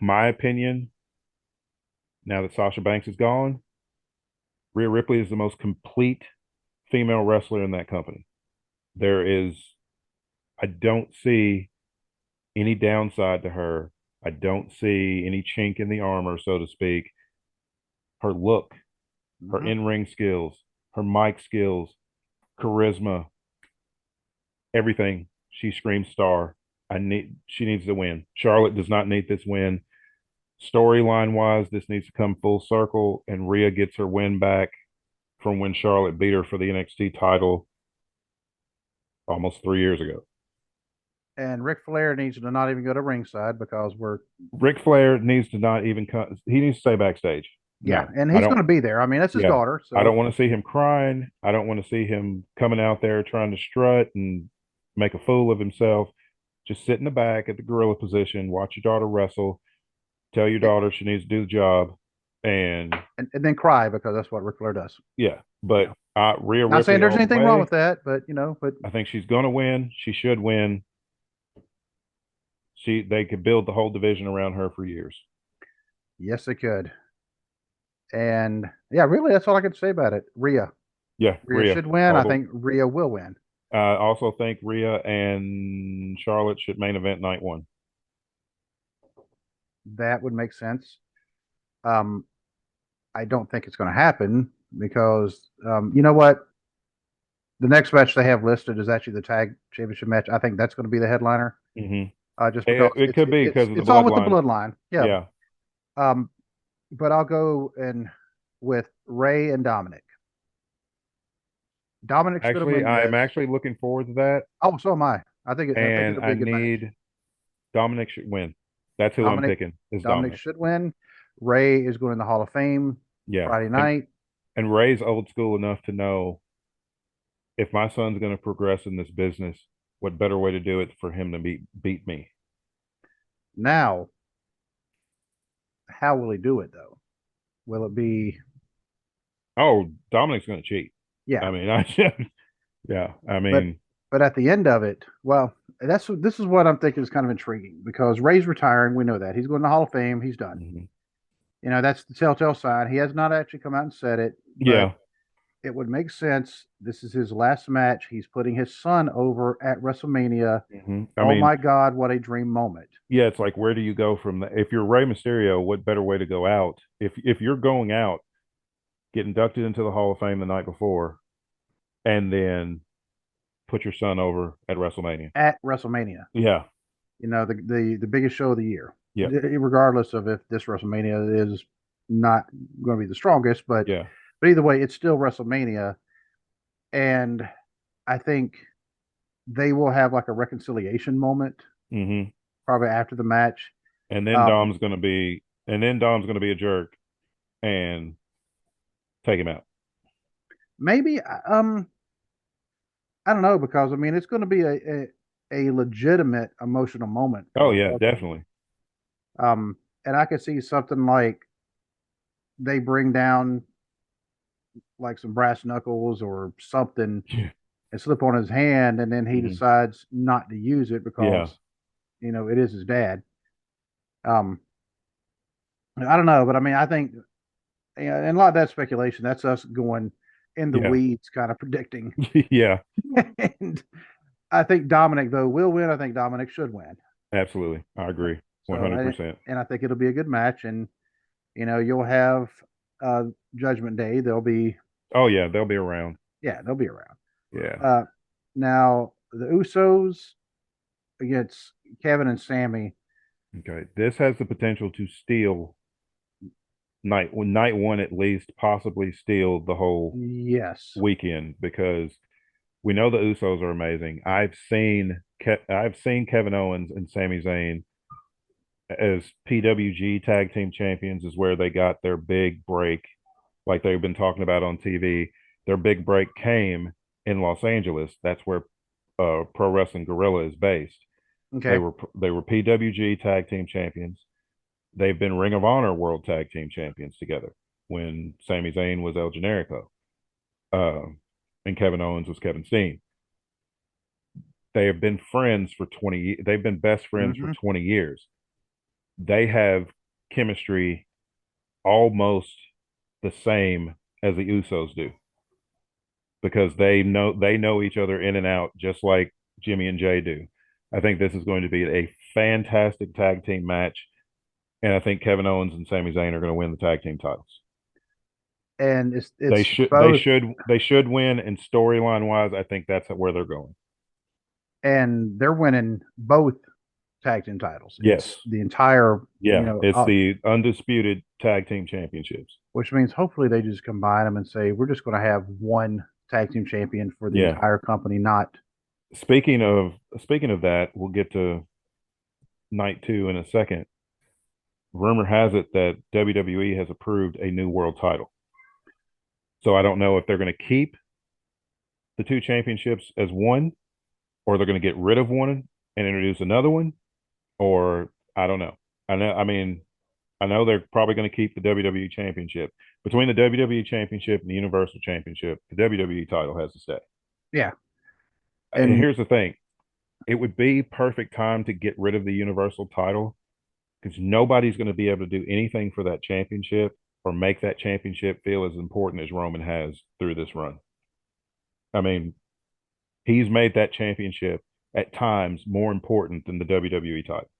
My opinion, now that Sasha Banks is gone, Rhea Ripley is the most complete female wrestler in that company. There is, I don't see any downside to her. I don't see any chink in the armor, so to speak. Her look, her Hmm. in-ring skills, her mic skills, charisma, everything. She screams star. She needs to win. Charlotte does not need this win. Storyline wise, this needs to come full circle, and Rhea gets her win back from when Charlotte beat her for the NXT title almost 3 years ago. And Ric Flair needs to not even go to ringside because we're Ric Flair needs to not even come. He needs to stay backstage. yeah, No, and I he's don't. going to be there. I mean, that's his Yeah, daughter, I so don't want to see him crying. I don't want to see him coming out there trying to strut and make a fool of himself. Just sit in the back at the gorilla position, watch your daughter wrestle, tell your It, daughter she needs to do the job, and and then cry because that's what Ric Flair does. yeah. You But know, Rhea not saying Ripley there's all the anything wrong way. with that, but you know, but I think she's going to win. She should win. They could build the whole division around her for years. yes, it could. And yeah, really, that's all I could say about it. Yeah, Rhea Rhea. should win. All I the. think Rhea will win. I also think Rhea and Charlotte should main event night one. That would make sense. Um, I don't think it's going to happen because you know what? The next match they have listed is actually the tag championship match. I think that's going to be the headliner, Mm-hmm. just because It could be because of the it's all with the bloodline. bloodline. Yeah. Yeah. Um, but I'll go and with Ray and Dominic. Dominic's going to Actually, win I'm this. actually looking forward to that, Oh, so am I. I think and it'll I be a good match. need Dominic should win. That's who I'm Dominic picking. Is Dominic Dominic. should win. Ray is going in the Hall of Fame Yeah, Friday night. and Ray's old school enough to know if my son's going to progress in this business, what better way to do it for him to beat me? Now, how will he do it though? Will it be Oh, Dominic's going to cheat. yeah? I mean, yeah. I But mean, at the end of it, well, this is what I'm thinking is kind of intriguing because Ray's retiring. We know that he's going to the Hall of Fame. He's done. mhm. You know that's the telltale sign. He has not actually come out and said it, but Yeah. it would make sense. This is his last match. He's putting his son over at WrestleMania. I Oh mean, my God, what a dream moment! yeah, it's like where do you go from that? If you're Rey Mysterio, what better way to go out? If you're going out, get inducted into the Hall of Fame the night before, and then put your son over at WrestleMania. At WrestleMania, Yeah, you know the biggest show of the year, yeah, regardless of if this WrestleMania is not going to be the strongest, yeah. but either way, it's still WrestleMania, and I think they will have like a reconciliation moment hmm probably after the match. And then Um, Dom's gonna be a jerk and take him out. maybe I don't know because I mean it's going to be a legitimate emotional moment for Oh both yeah, of them. definitely. And I could see something like they bring down like some brass knuckles or something Yeah, and slip on his hand, and then he hmm decides not to use it yeah, because you know it is his dad. Um, I don't know, but I mean I think and a lot of that speculation that's us going in the yeah, weeds, kind of predicting. yeah. And I think Dominic though will win. I think Dominic should win. Absolutely, I agree, one So hundred percent. and I think it'll be a good match, and you know you'll have uh, Judgment Day. They'll be Oh yeah, they'll be around. yeah they'll be around. Yeah. Uh, now the Usos against Kevin and Sammy. Okay. This has the potential to steal night one at least, possibly steal the whole Yes. weekend because we know the Usos are amazing. I've seen Kevin Owens and Sami Zayn as PWG tag team champions is where they got their big break, like they've been talking about on TV. Their big break came in Los Angeles. That's where Pro Wrestling Guerrilla is based. Okay. They were PWG tag team champions. They've been Ring of Honor World Tag Team Champions together when Sami Zayn was El Generico, uh, and Kevin Owens was Kevin Steen. They have been friends for 20. They've been best friends for Mm-hmm. 20 years. They have chemistry almost the same as the Usos do because they know each other in and out just like Jimmy and Jay do. I think this is going to be a fantastic tag team match, and I think Kevin Owens and Sami Zayn are going to win the tag team titles. And They it's should they both, should they should win, and storyline wise, I think that's where they're going. and they're winning both tag team titles. Yes. It's the entire you Yeah, know, it's the undisputed tag team championships. which means hopefully they just combine them and say we're just going to have one tag team champion for the Yeah. entire company, not Speaking of that, we'll get to night two in a second. Rumor has it that WWE has approved a new world title. So I don't know if they're going to keep the two championships as one or they're going to get rid of one and introduce another one, or I don't know. I know. I mean, I know they're probably going to keep the WWE Championship. Between the WWE Championship and the Universal Championship, the WWE title has to stay. Yeah, And and here's the thing: it would be perfect time to get rid of the Universal title because nobody's going to be able to do anything for that championship or make that championship feel as important as Roman has through this run. I mean, he's made that championship at times more important than the WWE title.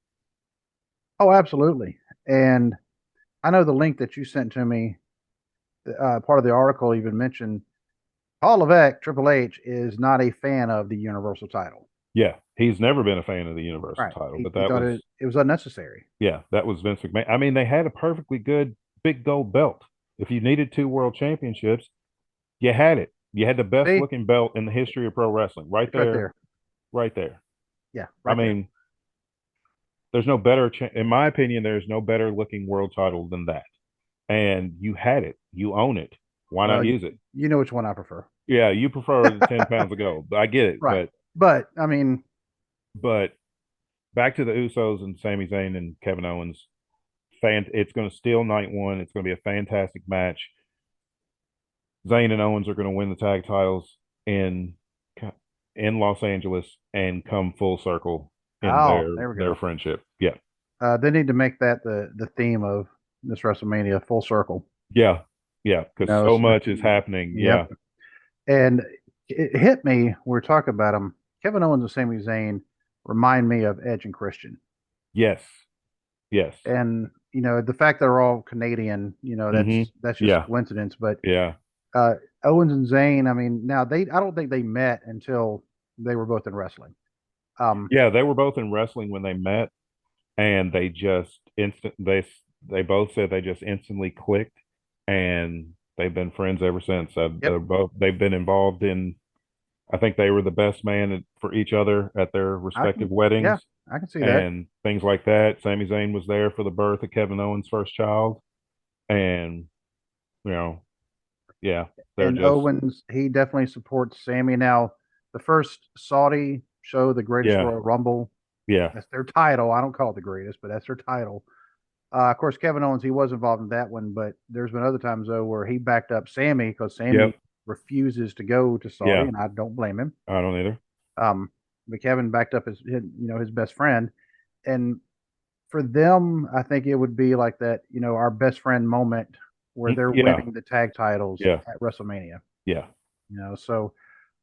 oh, absolutely. And I know the link that you sent to me. Part of the article even mentioned Paul Levesque, Triple H, is not a fan of the Universal title. Yeah, he's never been a fan of the Universal Right. title, but He that thought was it was unnecessary. yeah, that was Vince McMahon. I mean, they had a perfectly good big gold belt. If you needed two world championships, you had it. You had the best See, looking belt in the history of pro wrestling, right it's right there, there. right there. Yeah, I right there. mean, there's no better, in my opinion, there's no better looking world title than that. And you had it, you own it. Why not Well, use it? you know which one I prefer. Yeah, you prefer the 10 pounds of gold. I get it, Right. But I mean, but back to the Usos and Sami Zayn and Kevin Owens. It's going to steal night one. It's going to be a fantastic match. Zayn and Owens are going to win the tag titles in in Los Angeles and come full circle in oh, there we their go. friendship. Yeah, They need to make that the theme of this WrestleMania, full circle. yeah, yeah. You Because know, so much is happening. yep. Yeah. And it hit me. We were talking about him. Kevin Owens and Sami Zayn remind me of Edge and Christian. Yes. Yes. And the fact they're all Canadian, Mm-hmm. that's just Yeah. coincidence. But Yeah. uh, Owens and Zayn, I mean, now I don't think they met until they were both in wrestling. Yeah. They were both in wrestling when they met, and they just they both said they just instantly clicked, and they've been friends ever since. Yep. They've been involved in. I think they were the best man for each other at their I respective can, yeah, weddings I can see that. and things like that. Sami Zayn was there for the birth of Kevin Owens' first child, and you know, yeah, they're And just Owens, he definitely supports Sammy. Now, the first Saudi show, the Greatest yeah, Royal Rumble, yeah, that's their title. I don't call it the greatest, but that's their title. Of course, Kevin Owens, he was involved in that one, but there's been other times though where he backed up Sammy because yep, Sammy refuses to go to Saudi, yeah. and I don't blame him. I don't either. Um, but Kevin backed up his best friend, and for them, I think it would be like that, our best friend moment where they're Yeah, winning the tag titles yeah, at WrestleMania. yeah. So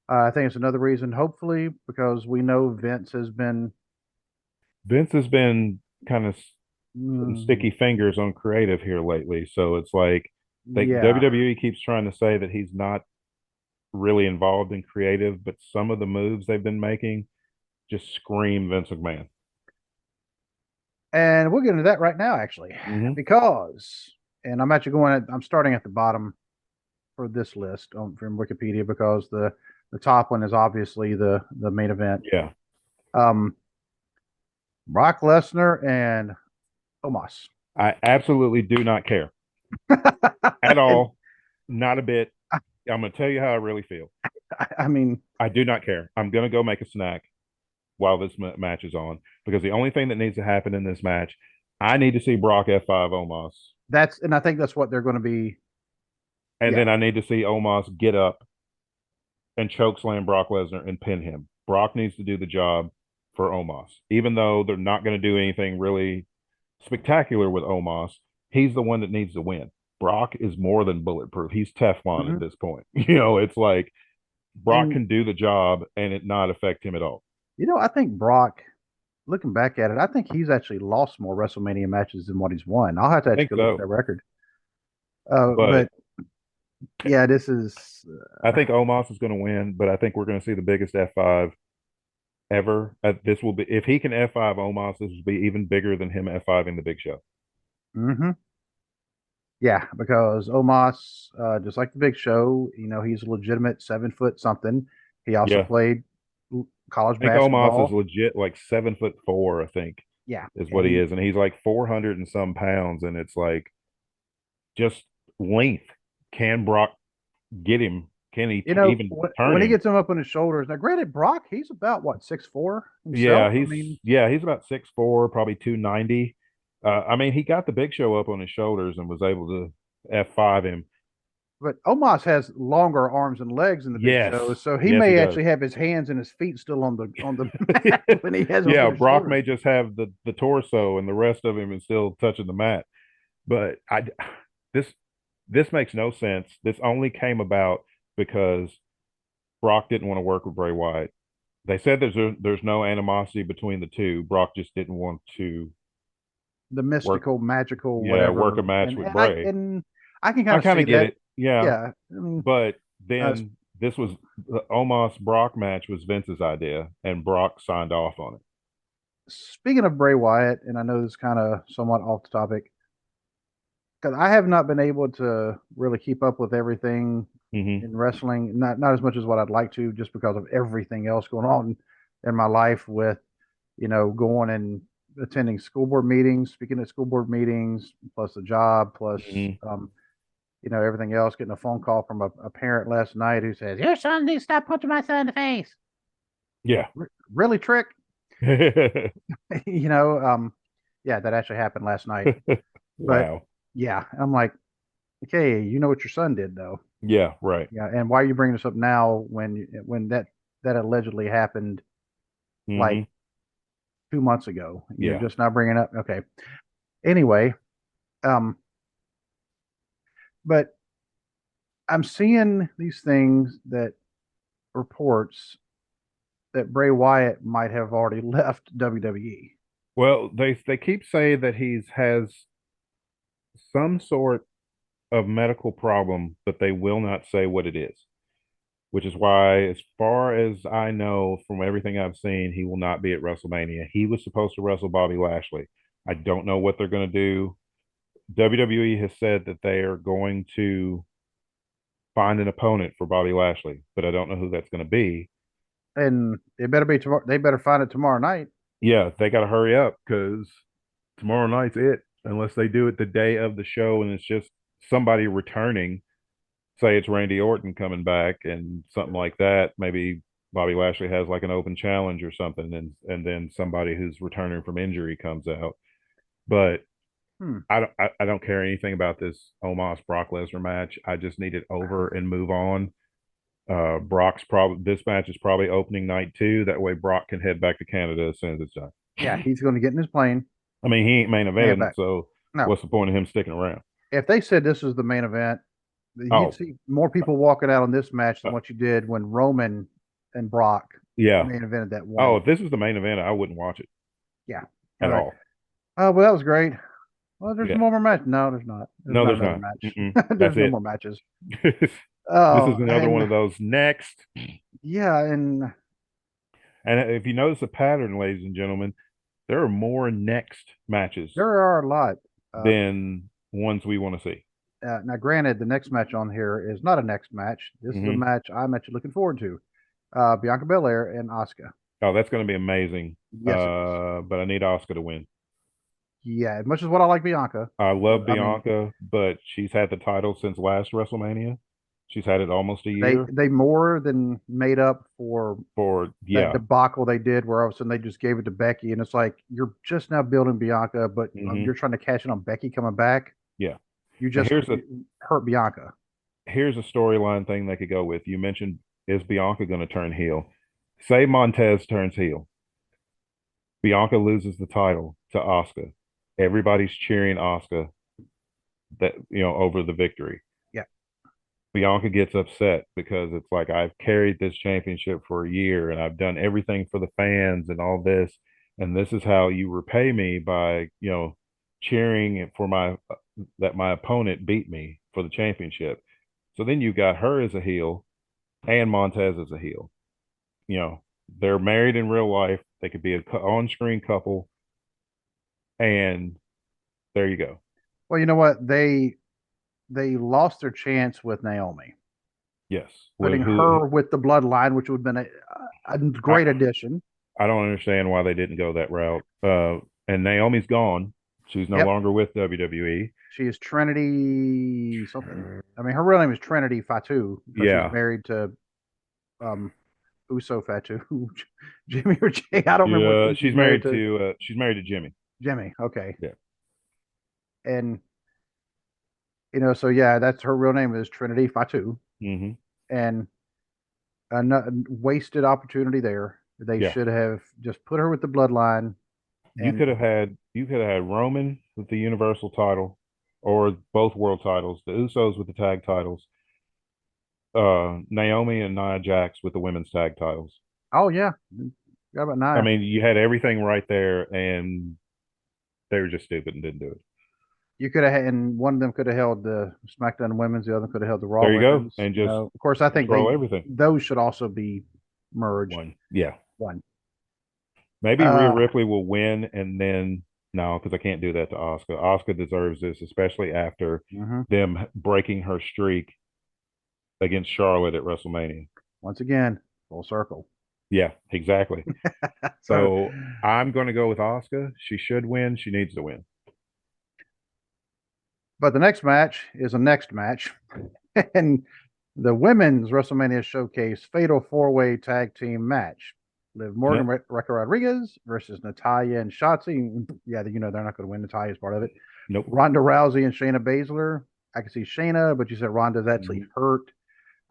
I think it's another reason, hopefully, because we know Vince has been, Vince has been kind of putting mm, sticky fingers on creative here lately, so it's like yeah, WWE keeps trying to say that he's not really involved in creative, but some of the moves they've been making just scream Vince McMahon. and we'll get into that right now, actually, Mm-hmm. because, and I'm starting at the bottom for this list from Wikipedia because the top one is obviously the main event. Yeah, Um, Brock Lesnar and Omos. I absolutely do not care at And all, not a bit. I'm going to tell you how I really feel. I mean, I do not care. I'm going to go make a snack while this match is on because the only thing that needs to happen in this match, I need to see Brock F5 Omos, and I think that's what they're going to be. and Yeah. then I need to see Omos get up and choke slam Brock Lesnar and pin him. Brock needs to do the job for Omos, even though they're not going to do anything really spectacular with Omos. He's the one that needs to win. Brock is more than bulletproof. He's Teflon at Hmm. this point. It's like Brock And can do the job and it not affect him at all. I think Brock, looking back at it, I think he's actually lost more WrestleMania matches than what he's won. I'll have to I actually think go look at so, that record. but But yeah, this is I think Omos is going to win. But I think we're going to see the biggest F5 ever. This will be if he can F5 Omos, this will be even bigger than him F5ing the Big Show. hmm yeah, because Omos, just like the Big Show, he's a legitimate 7 foot something. He also Yeah, played college I think Omos is basketball. legit like 7'4". I think Yeah, is and what he is, and he's like 400 and some pounds, and it's like just length. Can Brock get him? can he You know, even turn when he him? gets him up on his shoulders. Now, granted, Brock, he's about what, 6'4" Yeah, himself. I mean, he's about 6'4", probably 290. I mean, he got the Big Show up on his shoulders and was able to F5 him. but Omos has longer arms and legs than the Big Yes, Show, so he yes, he may does. actually have his hands and his feet still on the mat when he has him up Yeah, on his Brock shoulders. may just have the torso and the rest of him is still touching the mat. But this this makes no sense. This only came about because Brock didn't want to work with Bray Wyatt. They said there's no animosity between the two. Brock just didn't want to The work mystical, magical, work a whatever, match and with and I Bray. and I can kind I of kind see of get that. it. Yeah, Yeah, I mean, but uh, then this was the Omos Brock match was Vince's idea, and Brock signed off on it. speaking of Bray Wyatt, and I know this is kind of somewhat off the topic because I have not been able to really keep up with everything Hmm. in wrestling, not as much as what I'd like to, just because of everything else going on in my life with going and attending school board meetings, speaking at school board meetings, plus the job, plus Hmm. everything else. Getting a phone call from a parent last night who says your son needs to stop punching my son in the face. Yeah. Really, Trick? you know, yeah, that actually happened last night. But Wow. yeah, I'm like, okay, you know what your son did though. Yeah. Right. Yeah, and why are you bringing this up now when that allegedly happened like Hmm. 2 months ago? You're Yeah. just now bringing up. Okay. Anyway, um, but I'm seeing these things that reports that Bray Wyatt might have already left WWE. Well, they keep saying that he's has some sort of medical problem, but they will not say what it is, which is why, as far as I know from everything I've seen, he will not be at WrestleMania. He was supposed to wrestle Bobby Lashley. I don't know what they're going to do. WWE has said that they are going to find an opponent for Bobby Lashley, but I don't know who that's going to be. And it better be tomorrow. They better find it tomorrow night. Yeah, they got to hurry up because tomorrow night's it. Unless they do it the day of the show and it's just somebody returning, say it's Randy Orton coming back and something like that. Maybe Bobby Lashley has like an open challenge or something, and then somebody who's returning from injury comes out. But Hmm. I don't care anything about this Omos Brock Lesnar match. I just need it over and move on. Brock's probably this match is probably opening night too. That way Brock can head back to Canada as soon as it's done. Yeah, he's going to get in his plane I mean, he ain't main and head eventing, back. so No, what's the point of him sticking around? if they said this was the main event, you'd Oh, see more people walking out on this match than uh, what you did when Roman and Brock yeah. main evented that Oh, one. if this was the main event, I wouldn't watch it Yeah. at All right. all. Oh, well, that was great. Well, there's Yeah. no more match. No, there's not. There's No, not there's another not. match. Mm-mm. There's That's no it. more matches. This is Oh, another one and of those next. yeah, and And if you notice a pattern, ladies and gentlemen, there are more next matches there are a lot. Uh, than ones we want to see. now, granted, the next match on here is not a next match. This is a Hmm. match I'm actually looking forward to. Bianca Belair and Asuka. Oh, that's going to be amazing. Yes, it is. But I need Oscar to win. Yeah, as much as what I like Bianca, I love I mean, Bianca, but she's had the title since last WrestleMania. She's had it almost a they year they more than made up for for, that yeah. debacle they did, where all of a sudden they just gave it to Becky, and it's like you're just now building Bianca, but Hmm. you're trying to cash in on Becky coming back. Yeah. You Now just hurt Bianca. here's a storyline thing they could go with. You mentioned, is Bianca going to turn heel? Say Montez turns heel. Bianca loses the title to Asuka. Everybody's cheering Asuka that over the victory. Yeah, Bianca gets upset because it's like I've carried this championship for a year and I've done everything for the fans and all this, and this is how you repay me by cheering for my that my opponent beat me for the championship. So then you got her as a heel and Montez as a heel. You know, they're married in real life. They could be a on-screen couple, and there you go. well, you know what, they lost their chance with Naomi, Yes. putting Who her with the bloodline, which would have been a I, great addition. I don't understand why they didn't go that route. And Naomi's gone. She's no Yep. longer with WWE. She is Trinity something. I mean, her real name is Trinity Fatu, but she's Yeah. married to um Uso Fatu, Jimmy or Jay. I don't remember Yeah, who she's married to. she's married to Jimmy. Jimmy. Okay, Yeah. and so yeah, that's her real name is Trinity Fatu, Hmm. and a wasted opportunity there. They Yeah. should have just put her with the bloodline, and You could have had Roman with the Universal title or both world titles, the Usos with the tag titles, Naomi and Nia Jax with the women's tag titles. oh yeah, got about I nine. mean, you had everything right there, and they were just stupid and didn't do it. You could have, and one of them could have held the SmackDown Women's, the other could have held the Raw There you go, Women's. and just Of course, I think throw everything. those should also be merged. One, yeah. One. Maybe Rhea Uh, Ripley will win, and then no, because I can't do that to Oscar. Oscar deserves this, especially after mhm. them breaking her streak against Charlotte at WrestleMania. Once again, full circle. Yeah, exactly. So, So I'm going to go with Oscar. She should win. She needs to win. but the next match is a next match, and the women's WrestleMania Showcase Fatal Four Way Tag Team Match. Liv Morgan, Yep. Rebecca Rodriguez versus Natalia and Shotzi. Yeah, they're not going to win. Natalia's part of it. Nope. Ronda Rousey and Shayna Baszler. I can see Shayna, but you said Ronda's actually Mhm.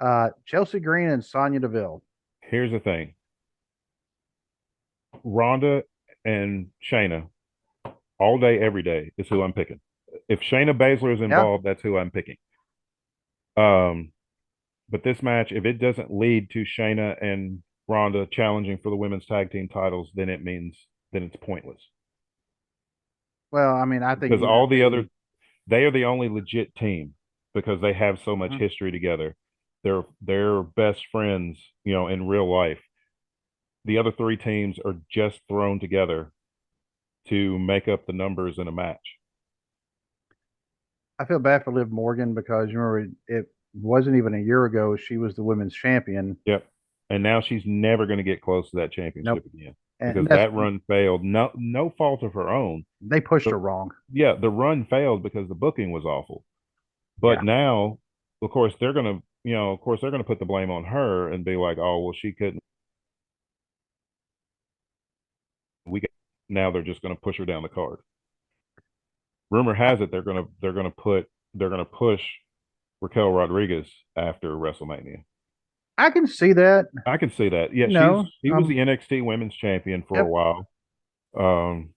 hurt. Chelsea Green and Sonya Deville. Here's the thing: Ronda and Shayna all day, every day is who I'm picking. If Shayna Baszler is Yeah. involved, that's who I'm picking. Um, but this match, if it doesn't lead to Shayna and Ronda challenging for the women's tag team titles, then it's pointless Well, I mean, I think because either all the other they. they are the only legit team because they have so much Mhm. history together. They're best friends, in real life. The other three teams are just thrown together to make up the numbers in a match. I feel bad for Liv Morgan because you remember it wasn't even a year ago she was the women's champion. Yep. And now she's never going to get close to that Nope. championship again And because that's that run failed. No fault of her own. they pushed But her wrong. yeah, the run failed because the booking was awful. But Yeah. now, of course, they're gonna put the blame on her and be like, oh, well, she couldn't. We got, now they're just going to push her down the card. Rumor I, has it they're gonna push Raquel Rodriguez after WrestleMania. I can see that. I can see that. Yeah, You know, she was the NXT Women's Champion for a yep, while. Um,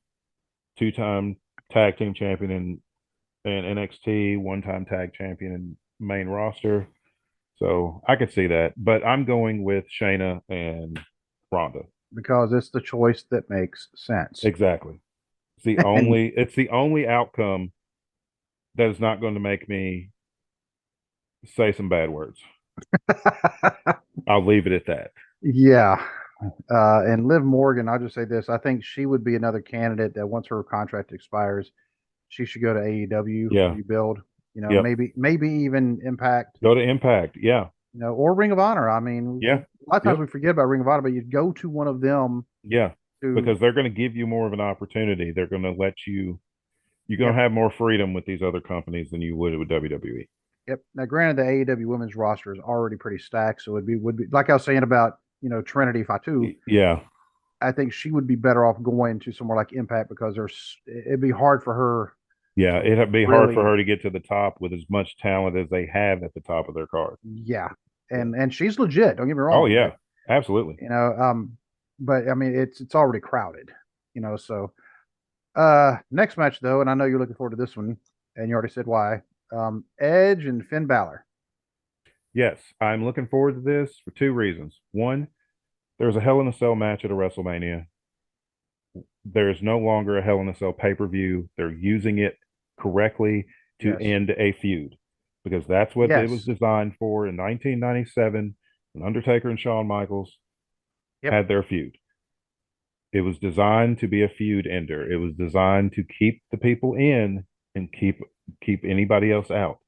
two-time tag team champion in NXT, one-time tag champion in main roster. So I could see that, but I'm going with Shayna and Ronda. because it's the choice that makes sense. Exactly. And It's the only outcome that is not going to make me say some bad words. I'll leave it at that. yeah, and Liv Morgan, I'll just say this: I think she would be another candidate that once her contract expires, she should go to AEW, Yeah. rebuild. Yep. Maybe even Impact. Go to Impact. Yeah. Or Ring of Honor. I mean, Yeah. a lot of times Yep. we forget about Ring of Honor, but you go to one of them Yeah. to. Because they're going to give you more of an opportunity. They're going to let you're going Yep, to have more freedom with these other companies than you would with WWE. yep. Now, granted, the AEW women's roster is already pretty stacked, so would be like I was saying about Trinity Fatu. Yeah. I think she would be better off going to somewhere like Impact because it'd be hard for her Yeah. to It'd be hard for really, her to get to the top with as much talent as they have at the top of their card. yeah. Yeah. And she's legit. Don't get me Oh, wrong, but yeah. Absolutely. you know, um, but I mean, it's already crowded, So, next match though, and I know you're looking forward to this one, and you already said why. Edge and Finn Balor. Yes. I'm looking forward to this for two reasons. One, there's a Hell in a Cell match at a WrestleMania. There's no longer a Hell in a Cell pay per view. They're using it correctly to Yes, end a feud because that's what it was yes, designed for in 1997 when Undertaker and Shawn Michaels yep. had their feud. It was designed to be a feud ender. It was designed to keep the people in and keep anybody else out.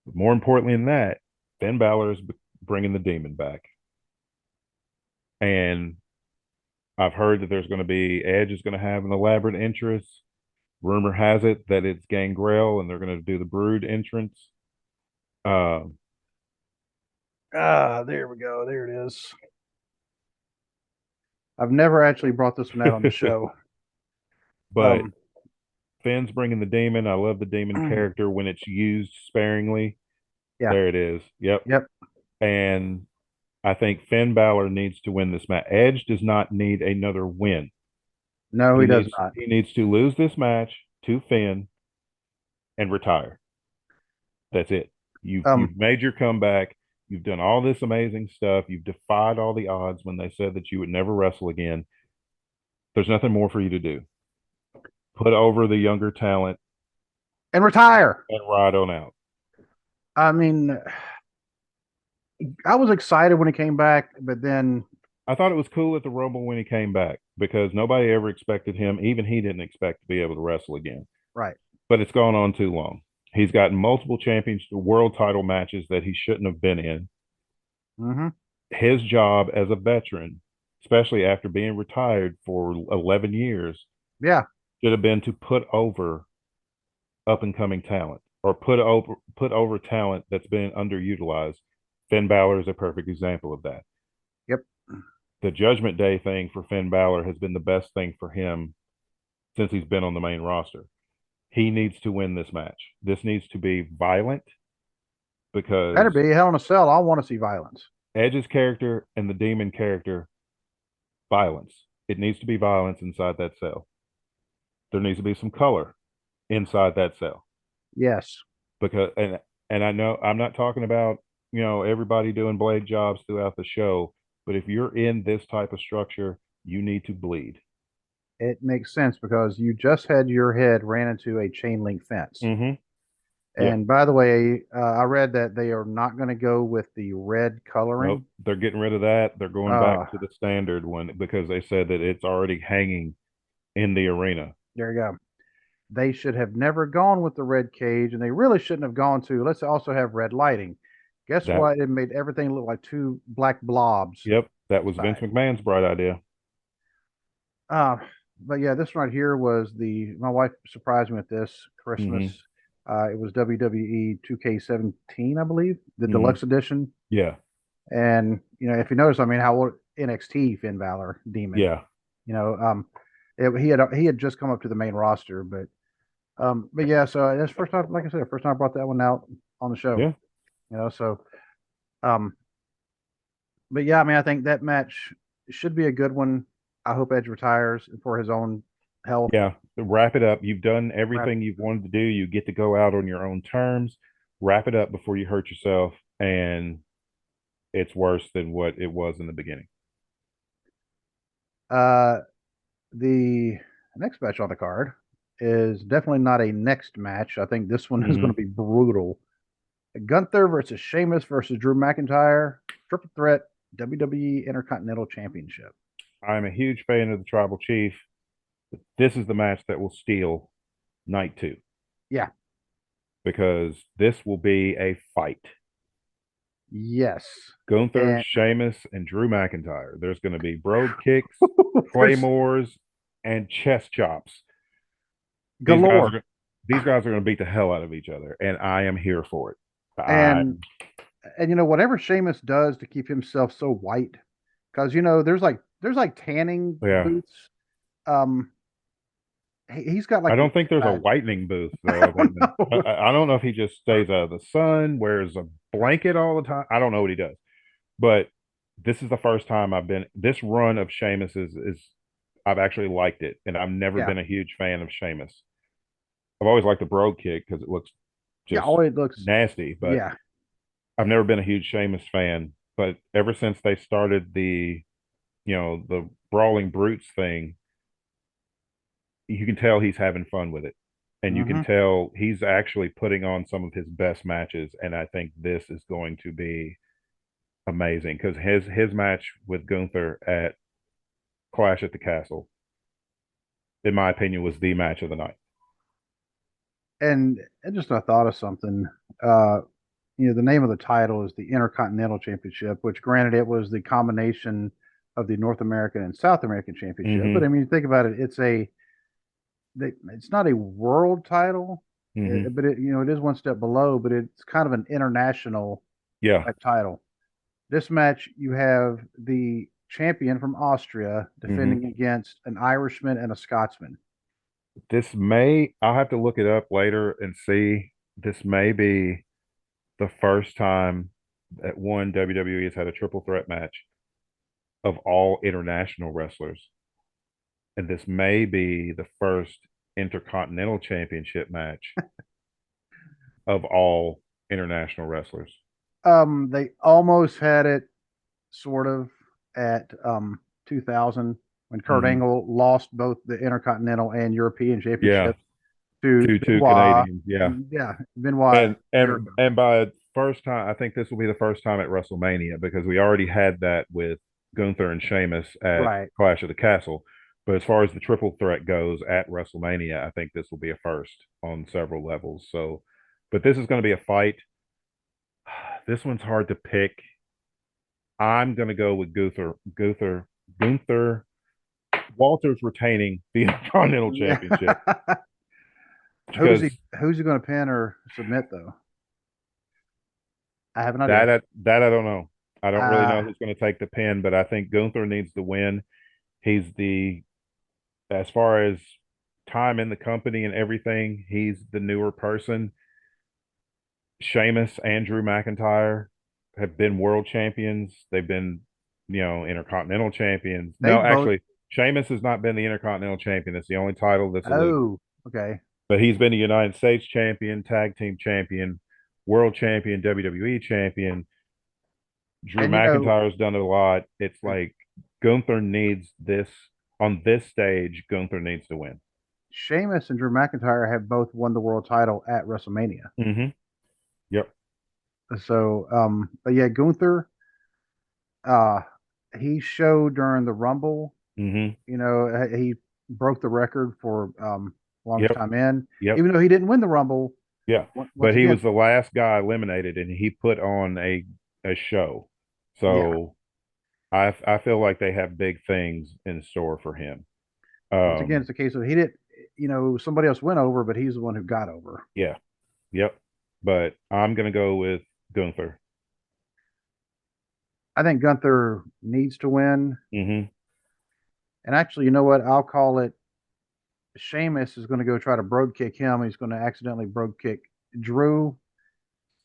But more importantly than that, Finn Balor is bringing the demon back. And I've heard that there's going to be Edge is going to have an elaborate entrance Rumor has it that it's Gangrel, and they're going to do the Brood entrance. Uh, There we go. There it is. I've never actually brought this one out on the show. but Finn's bringing the demon. I love the demon character when it's used sparingly. Yeah. There it is. Yep. Yep. And I think Finn Balor needs to win this match. Edge does not need another win. No, he does not. He needs to lose this match to Finn and retire. That's it. You've made your comeback. You've done all this amazing stuff. You've defied all the odds when they said that you would never wrestle again. There's nothing more for you to do. Put over the younger talent and retire and ride on out. I mean, I was excited when he came back, but then I thought it was cool at the Rumble when he came back because nobody ever expected him. Even he didn't expect to be able to wrestle again. right. But it's gone on too long. He's gotten multiple championship world title matches that he shouldn't have been in. Mm-hmm. His job as a veteran, especially after being retired for 11 years, Yeah. should have been to put over up and coming talent or put over talent that's been underutilized. Finn Balor is a perfect example of that. Yep. The Judgment Day thing for Finn Balor has been the best thing for him since he's been on the main roster. He needs to win this match. This needs to be violent because Better be Hell in a Cell. I want to see violence. Edge's character and the Demon character, violence. It needs to be violence inside that cell. There needs to be some color inside that cell. Yes. Because and I know I'm not talking about, everybody doing blade jobs throughout the show, but if you're in this type of structure, you need to bleed. It makes sense because you just had your head ran into a chain link fence. Mm-hmm. Yeah. And by the way, I read that they are not going to go with the red coloring. Nope. They're getting rid of that. They're going back to the standard one because they said that it's already hanging in the arena. There you go. They should have never gone with the red cage, and they really shouldn't have gone to let's also have red lighting. Guess what? It made everything look like two black blobs. Yep, that was Vince McMahon's bright idea. But yeah, this right here was my wife surprised me with this Christmas. It was WWE 2K17, I believe, the deluxe edition. Yeah. And if you notice, I mean, how NXT Finn Balor Demon. Yeah. He had just come up to the main roster, but yeah, so that's first time, like I said, first time I brought that one out on the show. Yeah. So, but yeah, I mean, I think that match should be a good one. I hope Edge retires for his own health. Yeah, wrap it up. You've done everything you've wanted to do. You get to go out on your own terms. Wrap it up before you hurt yourself, and it's worse than what it was in the beginning. The next match on the card is definitely not a next match. I think this one is going to be brutal. Gunther versus Sheamus versus Drew McIntyre, triple threat WWE Intercontinental Championship. I'm a huge fan of the Tribal Chief. This is the match that will steal night 2. Yeah. Because this will be a fight. Yes. Gunther, Sheamus, and Drew McIntyre. There's going to be brogue kicks, claymores, and chest chops. Galore. These guys are going to beat the hell out of each other, and I am here for it. And whatever Sheamus does to keep himself so white, because there's like tanning booths. He's got like I don't think there's a whitening booth though. I don't know if he just stays out of the sun, wears a blanket all the time. I don't know what he does, but this is the first time this run of Sheamus is I've actually liked it, and I've never been a huge fan of Sheamus. I've always liked the brogue kick because it looks just it looks nasty, but I've never been a huge Sheamus fan. But ever since they started the Brawling Brutes thing, you can tell he's having fun with it. And you can tell he's actually putting on some of his best matches. And I think this is going to be amazing because his match with Gunther at Clash at the Castle, in my opinion, was the match of the night. And just I thought of something. The name of the title is the Intercontinental Championship, which granted it was the combination of the North American and South American Championship. But I mean, think about it, it's not a world title, Hmm. but it is one step below, but it's kind of an international Yeah. type title. This match, you have the champion from Austria Hmm. defending against an Irishman and a Scotsman. I'll have to look it up later and see. This may be the first time that one WWE has had a triple threat match of all international wrestlers. And this may be the first intercontinental championship match of all international wrestlers. They almost had it sort of at 2000 when Kurt Hmm. Angle lost both the Intercontinental and European Yeah, championships to two Benoit. Canadians. Yeah, Yeah, Benoit and year and ago. and by first time, I think this will be the first time at WrestleMania because we already had that with Gunther and Sheamus at Right. Clash of the Castle. But as far as the triple threat goes at WrestleMania, I think this will be a first on several levels. So, but this is going to be a fight. This one's hard to pick. I'm going to go with Gunther. Walter's retaining the Intercontinental Yeah. Championship because Who's he going to pin or submit though? I have an idea. that I don't know. I don't really know Uh, who's going to take the pin, but I think Gunther needs the win. He's the as far as time in the company and everything, he's the newer person. Sheamus and Drew McIntyre have been world champions. They've been, intercontinental champions. they No, both. actually, Sheamus has not been the intercontinental champion. It's the only title that's elusive. Oh, okay. But he's been a United States champion, tag team champion, world champion, WWE champion. Drew And McIntyre's done a lot. It's like Gunther needs this on this stage. Gunther needs to win. Sheamus and Drew McIntyre have both won the world title at WrestleMania. Mm-hmm. Yep. So, but yeah, Gunther, uh, he showed during the Rumble. Mm-hmm. He broke the record for longest Yep. time in, Yep. even though he didn't win the Rumble. Yeah. But Once he again, was the last guy eliminated, and he put on a show. yeah, So I feel like they have big things in store for him. once again, it's a case of he didn't. Somebody else went over, but he's the one who got over. Yeah. Yep. But I'm gonna go with Gunther. I think Gunther needs to win. Mm-hmm. And actually, you know what? I'll call it. Sheamus is going to go try to brogue kick him. He's going to accidentally brogue kick Drew,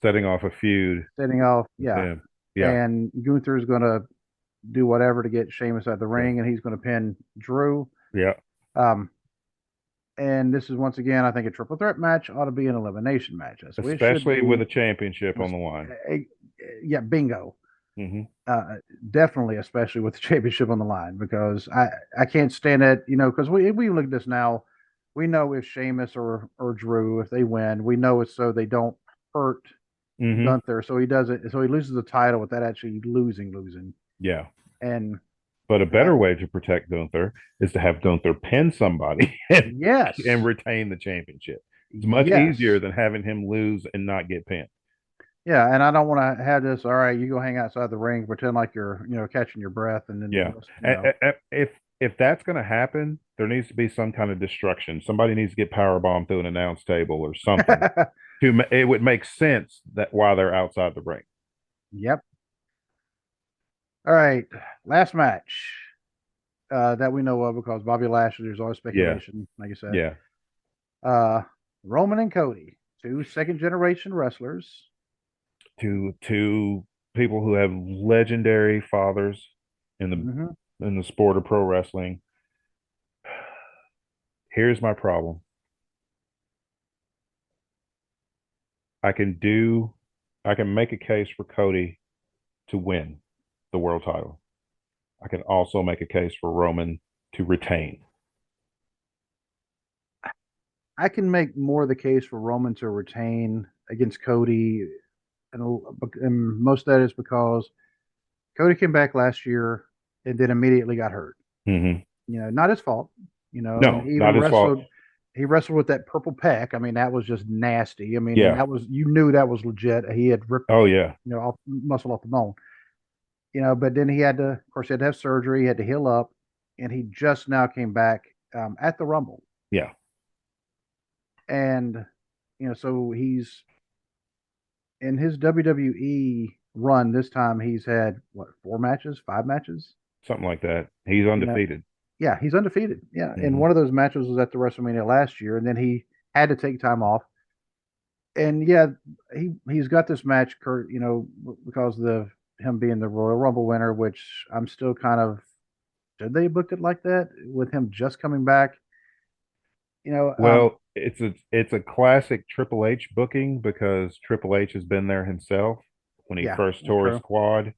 Setting off a feud setting off. with Yeah, him. Yeah. and Gunther is going to do whatever to get Sheamus out of the Yeah. ring, and he's going to pin Drew. Yeah. Um, and this is once again, I think a triple threat match ought to be an elimination match. That's the way it should Especially with be. a championship on the line. Yeah, bingo. Mm-hmm. Definitely, especially with the championship on the line, because I can't stand it. Because we look at this now, we know if Sheamus or Drew, if they win, we know it's so they don't hurt Mm-hmm. Gunther, so he does it, so he loses the title without actually losing. Yeah. And But a uh, better way to protect Gunther is to have Gunther pin somebody and yes, retain the championship. It's much yes, easier than having him lose and not get pinned. yeah, and I don't want to have this. All right, you go hang outside the ring, pretend like you're catching your breath, and then Yeah. If that's going to happen, there needs to be some kind of destruction. Somebody needs to get power bombed through an announce table or something. It would make sense that while they're outside the ring. Yep. All right, last match that we know of because Bobby Lashley. There's always Yeah. speculation, like I said. Yeah. Uh, Roman and Cody, two second generation wrestlers. To people who have legendary fathers in Hmm. the sport of pro wrestling. Here's my problem. I can do I can make a case for Cody to win the world title. I can also make a case for Roman to retain. I can make more of the case for Roman to retain against Cody, and most of that is because Cody came back last year and then immediately got hurt. Mm-hmm. Not his fault. And No, he even not his fault. wrestled. He wrestled with that purple pack. I mean, that was just nasty. I mean, and Yeah. that was you knew that was legit. He had ripped Oh yeah. off muscle off the bone. But then he had to, of course, he had to have surgery. He had to heal up, and he just now came back at the Rumble. Yeah. And so he's in his WWE run this time. He's had what, 4 matches, 5 matches? Something like that. He's You know, undefeated. yeah, he's undefeated. Yeah, and Hmm. one of those matches was at the WrestleMania last year, and then he had to take time off. And yeah, he's got this match, Kurt. Because of the him being the Royal Rumble winner, which I'm still kind of, did they book it like that with him just coming back? You know, um, Well, it's a classic Triple H booking because Triple H has been there himself when he yeah, first that's tore his true. quad.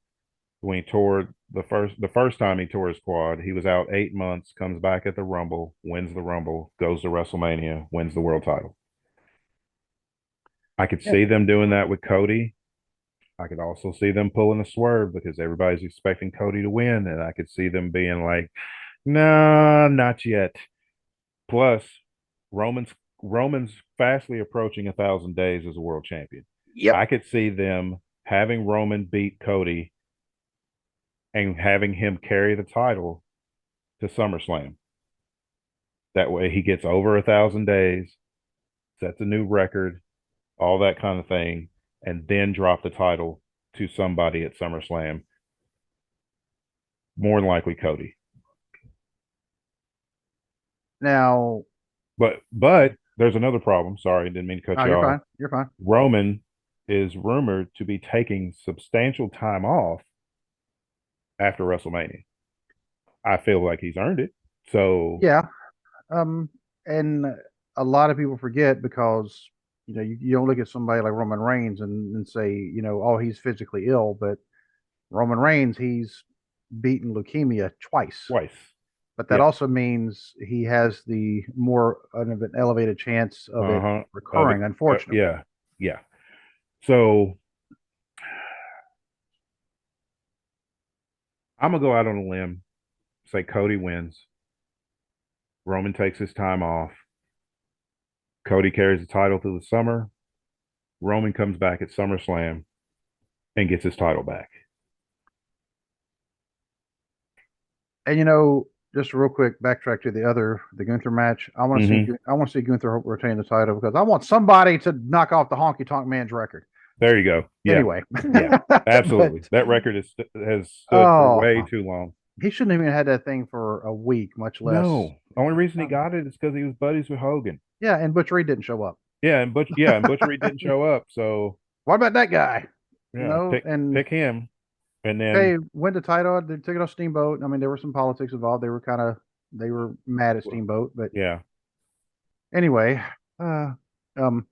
When he tore the first time he tore his quad, he was out 8 months, comes back at the Rumble, wins the Rumble, goes to WrestleMania, wins the world title. I could Yeah, see them doing that with Cody. I could also see them pulling a swerve because everybody's expecting Cody to win, and I could see them being like, "No, not yet." Plus, Roman's fastly approaching 1,000 days as a world champion. yep. I could see them having Roman beat Cody and having him carry the title to SummerSlam. That way, he gets over 1,000 days, sets a new record, all that kind of thing, and then drop the title to somebody at SummerSlam. More than likely, Cody. Now, But there's another problem. Sorry, didn't mean to cut oh, you you're off. fine. You're fine. Roman is rumored to be taking substantial time off after WrestleMania. I feel like he's earned it. So, Yeah. Um, and a lot of people forget because you don't look at somebody like Roman Reigns and say oh, he's physically ill, but Roman Reigns, he's beaten leukemia twice. twice. But that Yeah. also means he has the more of an elevated chance of it Uh-huh. Of it. recurring, unfortunately. Yeah. Yeah. So I'm gonna go out on a limb, say Cody wins. Roman takes his time off. Cody carries the title through the summer. Roman comes back at SummerSlam and gets his title back. And just real quick, backtrack to the Gunther match. Hmm. I want to see Gunther retain the title because I want somebody to knock off the Honky Tonk Man's record. There you go. Yeah. Anyway, Yeah. but Absolutely. That record has stood for oh, way too long. he shouldn't have even had that thing for a week, much less. No. Only reason he Um, got it is because he was buddies with Hogan. yeah, and Butch Reed didn't show up. And Butch Reed didn't show up. So What about that guy? yeah, And pick him. And then okay, win the title. They took it off Steamboat. I mean, there was some politics involved. They were mad at Steamboat, but yeah. anyway, uh, um,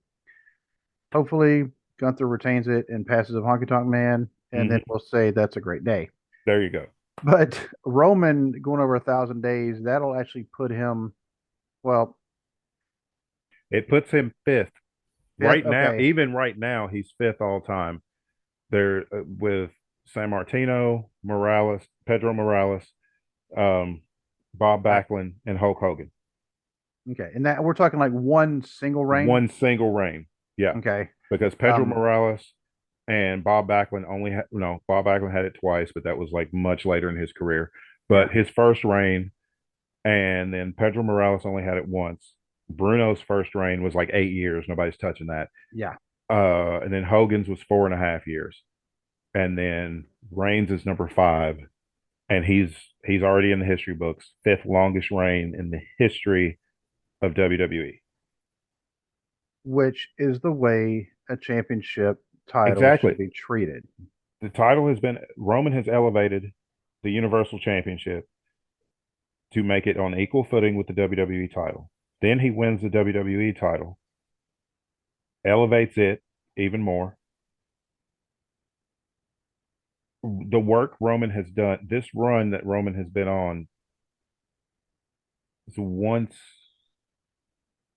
hopefully Gunther retains it and passes of Honky Tonk Man, and then Hmm. we'll say that's a great day. There you go. But Roman going over 1,000 days, that'll actually put him, well, It puts him fifth fifth. right now. Okay, Even right now, he's fifth all time. There with San Martino, Morales, Pedro Morales, um, Bob back. Backlund, and Hulk Hogan. Okay, and that we're talking like one single reign. One single reign. Yeah, Okay, because Pedro um, Morales and Bob Backlund only had no. Bob Backlund had it twice, but that was like much later in his career. yeah, But his first reign, and then Pedro Morales only had it once. Bruno's first reign was like 8 years. Nobody's touching that. yeah. And then Hogan's was 4.5 years, and then Reigns is number five, and he's already in the history books, fifth longest reign in the history of WWE. Which is the way a championship title should Exactly. be treated. The title has been Roman has elevated the Universal Championship to make it on equal footing with the WWE title. Then he wins the WWE title, elevates it even more. The work Roman has done, this run that Roman has been on, is once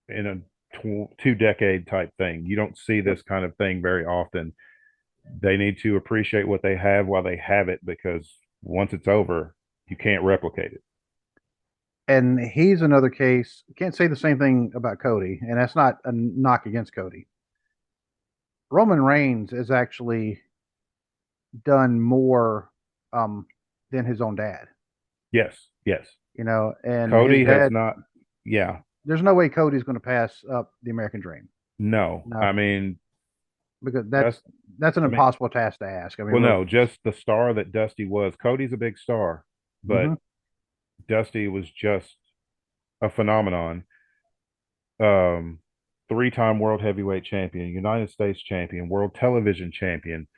in a 2 decade type thing. You don't see Yep. this kind of thing very often. They need to appreciate what they have while they have it because once it's over, you can't replicate it. And he's another case. Can't say the same thing about Cody, and that's not a knock against Cody. Roman Reigns has actually done more um, than his own dad. Yes, yes. And his Cody has dad, not. Yeah, there's no way Cody's going to pass up the American Dream. No, No, I mean, because just that's an I mean, impossible task to ask. I mean, well, really. no, just the star that Dusty was. Cody's a big star, but Hmm. Dusty was just a phenomenon. Um, three-time world heavyweight champion, United States champion, world television champion,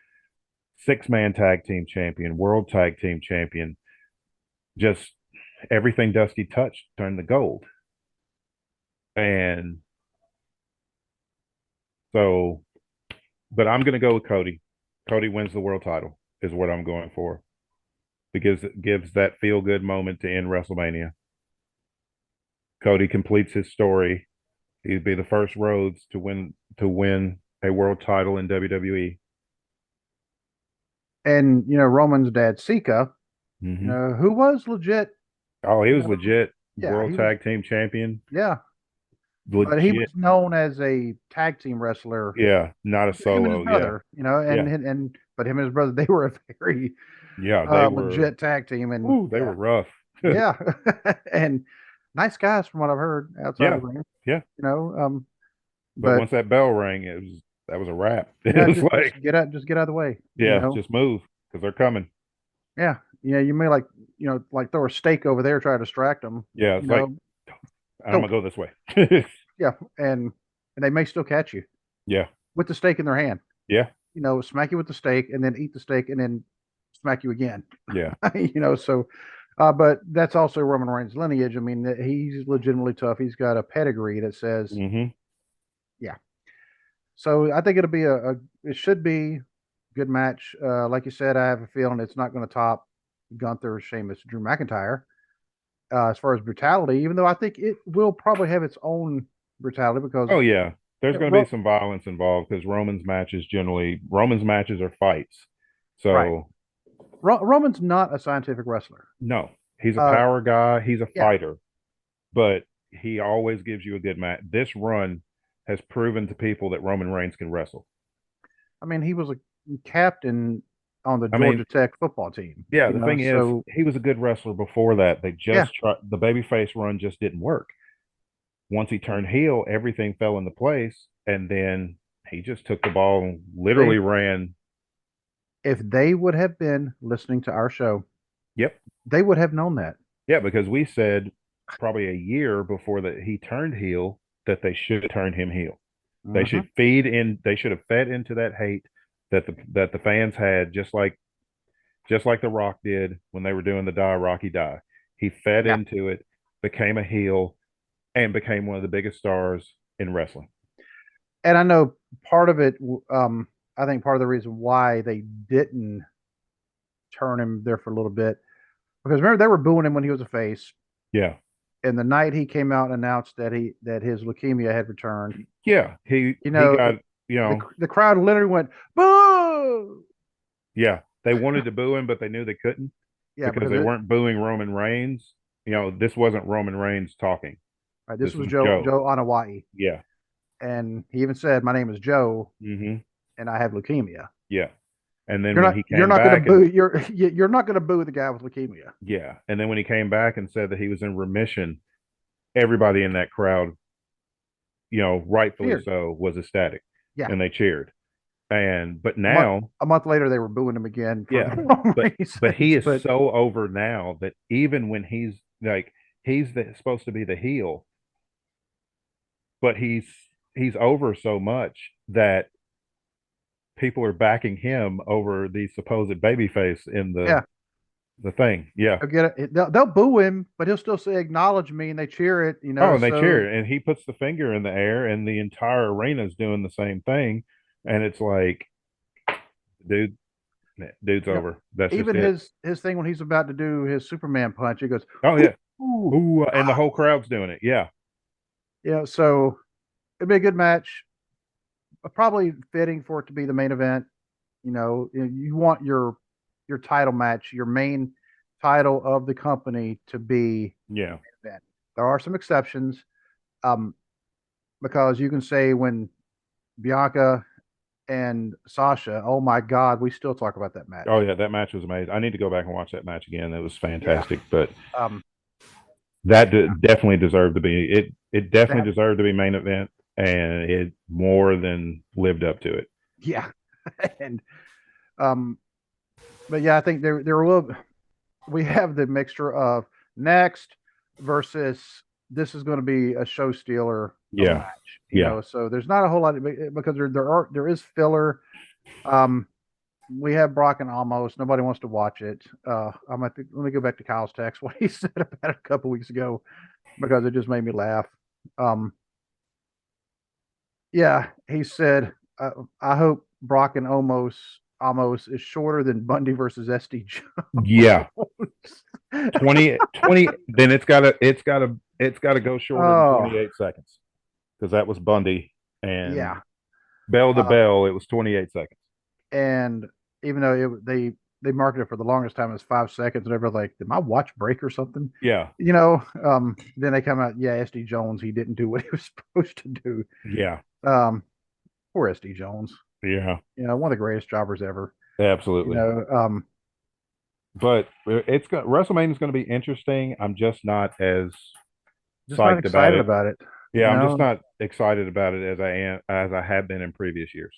six-man tag team champion, world tag team champion. Just everything Dusty touched turned to gold. And so, but I'm going to go with Cody. Cody wins the world title, is what I'm going for, because it gives that feel good moment to end WrestleMania. Cody completes his story. He'd be the first Rhodes to win a world title in WWE. And Roman's dad, Sika, Mm-hmm. who was legit. Oh, he You was know, legit yeah, world he was. tag team champion. Yeah, but he Legit. was known as a tag team wrestler. Yeah, not a Him and his solo. Yeah. brother, Yeah. but him and his brother, they were a very Yeah, they were. legit tag team, and Ooh, they were rough. yeah, and nice guys from what I've heard outside the Yeah. ring. Yeah. You know, But but once that bell rang, that was a wrap. It yeah, was like, just get out of the way. yeah, just move because they're coming. Yeah, you may like throw a stake over there, try to distract them. Yeah, it's like I'm gonna Don't. go this way. Yeah, and they may still catch you Yeah. with the stake in their hand. Yeah. Smack you with the steak and then eat the steak and then smack you again. Yeah. So, but that's also Roman Reigns' lineage. I mean, he's legitimately tough. He's got a pedigree that says, Mm-hmm. yeah. So I think it'll be it should be good match. Like you said, I have a feeling it's not going to top Gunther, Sheamus, Drew McIntyre as far as brutality. Even though I think it will probably have its own brutality because Oh yeah. There's yeah, going to be some violence involved because Roman's matches are fights. right. So Roman's not a scientific wrestler. no, he's a Uh, power guy. He's a yeah, fighter, but he always gives you a good match. This run has proven to people that Roman Reigns can wrestle. I mean, he was a captain on the I mean, Georgia Tech football team. yeah, the thing is, So he was a good wrestler before that. They yeah, just tried the babyface run just didn't work. Once he turned heel, everything fell into place, and then he just took the ball and see, literally ran. if they would have been listening to our show, Yep. they would have known that. Yeah, because we said probably a year before that he turned heel that they should turn him heel. They Hmm. should feed in. They should have fed into that hate that the fans had, just like The Rock did when they were doing the Die Rocky Die. He fed Yeah, into it, became a heel, and became one of the biggest stars in wrestling. and I know part of it. I think part of the reason why they didn't turn him there for a little bit because remember they were booing him when he was a face, Yeah, and the night he came out and announced that his leukemia had returned, yeah. He you he know, got the crowd literally went boo. yeah. They wanted to boo him, but they knew they couldn't Yeah, because because they weren't booing Roman Reigns. This wasn't Roman Reigns talking. this This was was Joe Joe. Anawai, Yeah. and he even said, "My name is Joe, Hmm. and I have leukemia." Yeah. And then when he You're came not going to back and boo you're not going to boo the guy with leukemia. yeah, and then when he came back and said that he was in remission, everybody in that crowd, rightfully Cheered. so, was ecstatic, Yeah. and they cheered. And but A month now, a month later, they were booing him again for yeah, the wrong but he reasons. is But so over now that even when he's like supposed to be the heel, but he's over so much that people are backing him over the supposed babyface in the yeah, the thing. Yeah. they'll get it. They'll boo him, but he'll still say "acknowledge me," and they cheer it. Oh, and they So cheer, and he puts the finger in the air, and the entire arena is doing the same thing, and it's like, dude, dude's you know, over. That's just even it. his thing when he's about to do his Superman punch, he goes, Oh "Ooh, yeah. ooh." Ooh, and the whole crowd's doing it. Yeah. So it'd be a good match. Probably fitting for it to be the main event. You want your title match, your main title of the company to be Yeah. event. There are some exceptions, um, because you can say when Bianca and Sasha, oh my God, we still talk about that match. Oh yeah, that match was amazing. I need to go back and watch that match again. It was Yeah. fantastic. But Um, that definitely deserved to be it. It definitely That deserved to be main event, and it more than lived up to it. yeah, and um, but yeah, I think there will we have the mixture of next versus this is going to be a show stealer of a Yeah, match, yeah. So there's not a whole lot of, because there is filler. Um, we have Brock and almost nobody wants to watch it. Let me go back to Kyle's text what he said about it a couple weeks ago because it just made me laugh. Um, yeah, he said, I hope Brock and almost is shorter than Bundy versus SD Yeah, Jones. 20. Then it's gotta go shorter than Oh 28 seconds because that was Bundy, and yeah. bell to Um, bell it was 28 seconds. and even though they marketed it for the longest time as 5 seconds, and everybody's like, did my watch break or something? Yeah, Then they come out, yeah, SD Jones, he didn't do what he was supposed to do. yeah, Um, poor SD Jones. yeah, One of the greatest jobbers ever. You absolutely. know, But it's got WrestleMania is going to be interesting. I'm just not as just not psyched about excited it. about it. Yeah, You I'm just know, not excited about it as I have been in previous years.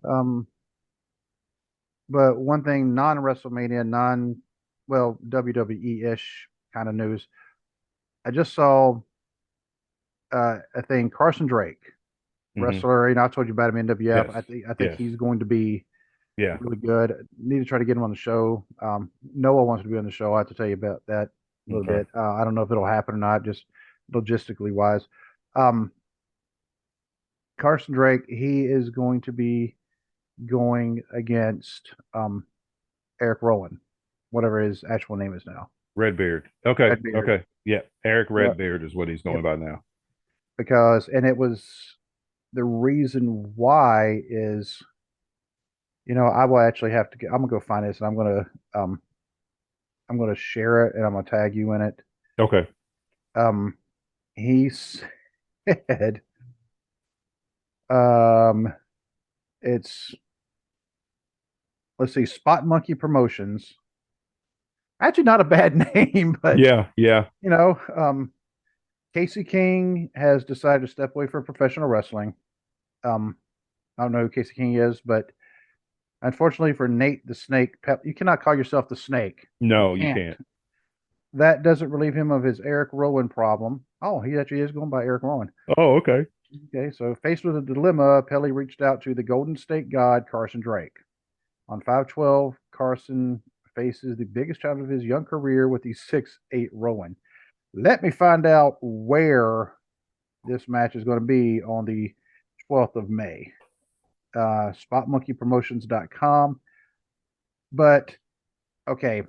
um, but one thing, non WrestleMania, well, WWE ish kind of news. I just saw a thing. Carson Drake, Hmm. wrestler. I told you about him in WF. Yes, I think yes, he's going to be yeah. really good. Need to try to get him on the show. Noah wants to be on the show. I have to tell you about that a little Okay. bit. I don't know if it'll happen or not, just logistically wise. Um, Carson Drake, he is going to be going against Eric Rowan, whatever his actual name is now. Redbeard. Okay, Redbeard. okay. Yeah, Eric Yep. Redbeard is what he's going Yep. by now. And it was the reason why is, I will actually have to I'm gonna go find this and I'm gonna share it and I'm gonna tag you in it. Okay. Um, he said, um, it's let's see, Spot Monkey Promotions. Actually, not a bad name, but Yeah, yeah. you know, um, Casey King has decided to step away from professional wrestling. Um, I don't know who Casey King is, but unfortunately for Nate the Snake, you cannot call yourself the Snake. You No, you can't. can't. That doesn't relieve him of his Eric Rowan problem. Oh, he actually is going by Eric Rowan. Oh, okay. Okay, so faced with a dilemma, Pelly reached out to the Golden State God, Carson Drake. On 5/12, Carson faces the biggest challenge of his young career with the 6'8 Rowan. Let me find out where this match is going to be on the 12th of May. SpotMonkeyPromotions.com. But okay,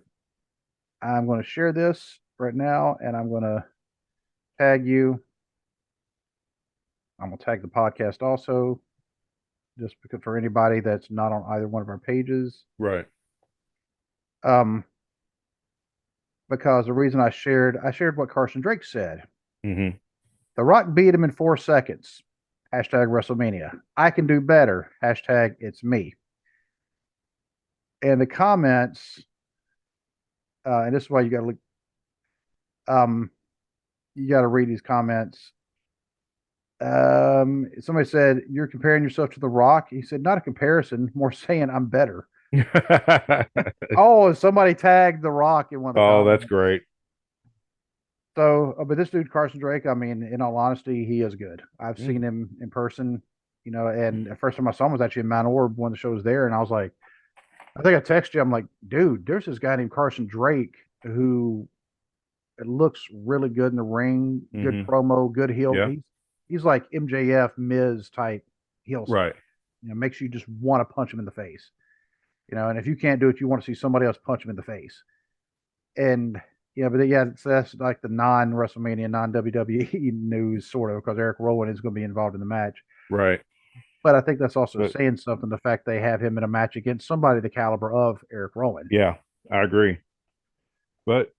I'm going to share this right now and I'm going to tag you. I'm going to tag the podcast also, just because for anybody that's not on either one of our pages. Right. Um, because the reason I shared what Carson Drake said. Hmm. The Rock beat him in 4 seconds. Hashtag WrestleMania. I can do better. Hashtag it's me. And the comments, and this is why um, you got to read these comments. Somebody said, "You're comparing yourself to The Rock." He said, "Not a comparison, more saying I'm better." Oh, and somebody tagged The Rock in one of the Oh, that's comments. great. So, but this dude, Carson Drake, I mean, in all honesty, he is good. I've Mm. seen him in person, and the first time I saw him was actually in Mount Orb when the show was there. And I was like, I think I texted you, I'm like, dude, there's this guy named Carson Drake who it looks really good in the ring, good Hmm. promo, good heel. Yeah. He's like MJF, Miz type heel stuff. Right. Makes you just want to punch him in the face. And if you can't do it, you want to see somebody else punch him in the face. And yeah, but yeah, so that's like the non WrestleMania, non WWE news, sort of, because Eric Rowan is going to be involved in the match. Right. But I think that's also But saying something, the fact they have him in a match against somebody the caliber of Eric Rowan. yeah, I agree. But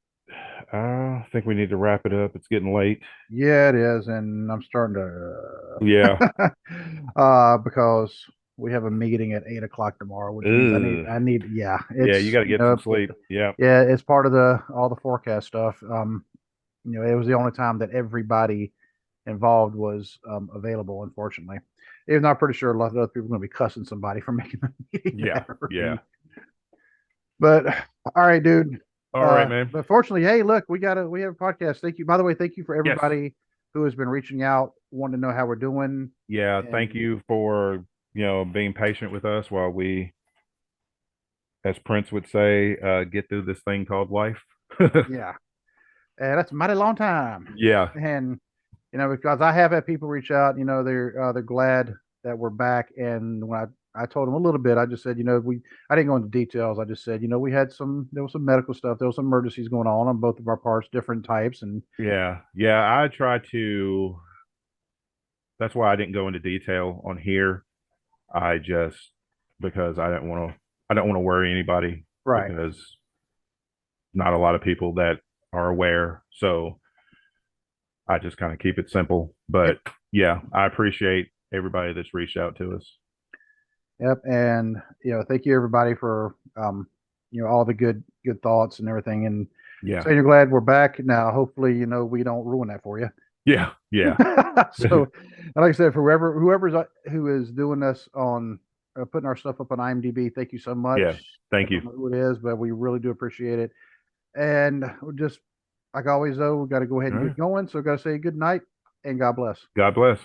I think we need to wrap it up. It's getting late. Yeah, it is, and I'm starting Yeah. to, because we have a meeting at 8 o'clock tomorrow, which means Ugh. yeah, Yeah, you it's got to get some sleep. Yeah. yeah, it's part of the all the forecast stuff. It was the only time that everybody involved was available. Unfortunately, even though I'm pretty sure a lot of other people are going to be cussing somebody for making the meeting Yeah, that yeah. early. But all right, dude. All right, man. But fortunately, hey, look, we have a podcast. Thank you. By the way, thank you for Yes. everybody who has been reaching out, wanting to know how we're doing. Yeah, thank And you for, being patient with us while we, as Prince would say, get through this thing called life. yeah, that's a mighty long time. Yeah, And because I have had people reach out, they're glad that we're back. And when I told them a little bit, I just said, I didn't go into details. I just said, there was some medical stuff, there was some emergencies going on both of our parts, different types, and yeah, yeah. I try to. That's why I didn't go into detail on here. I just because I didn't want to. I don't want to worry anybody right. because not a lot of people that are aware. So I just kind of keep it simple. Yep, But yeah, I appreciate everybody that's reached out to us. yep. And thank you everybody for all the good thoughts and everything. And Yeah, saying you're glad we're back now. Hopefully, we don't ruin that for you. yeah, yeah, So, like I said, for who is doing this on putting our stuff up on IMDb, thank you so yeah. much. I Thank you. don't know who it is, but we really do appreciate it. And we're just like always, though, we got to go ahead All and right. get going. So, got to say good night and God bless. God bless.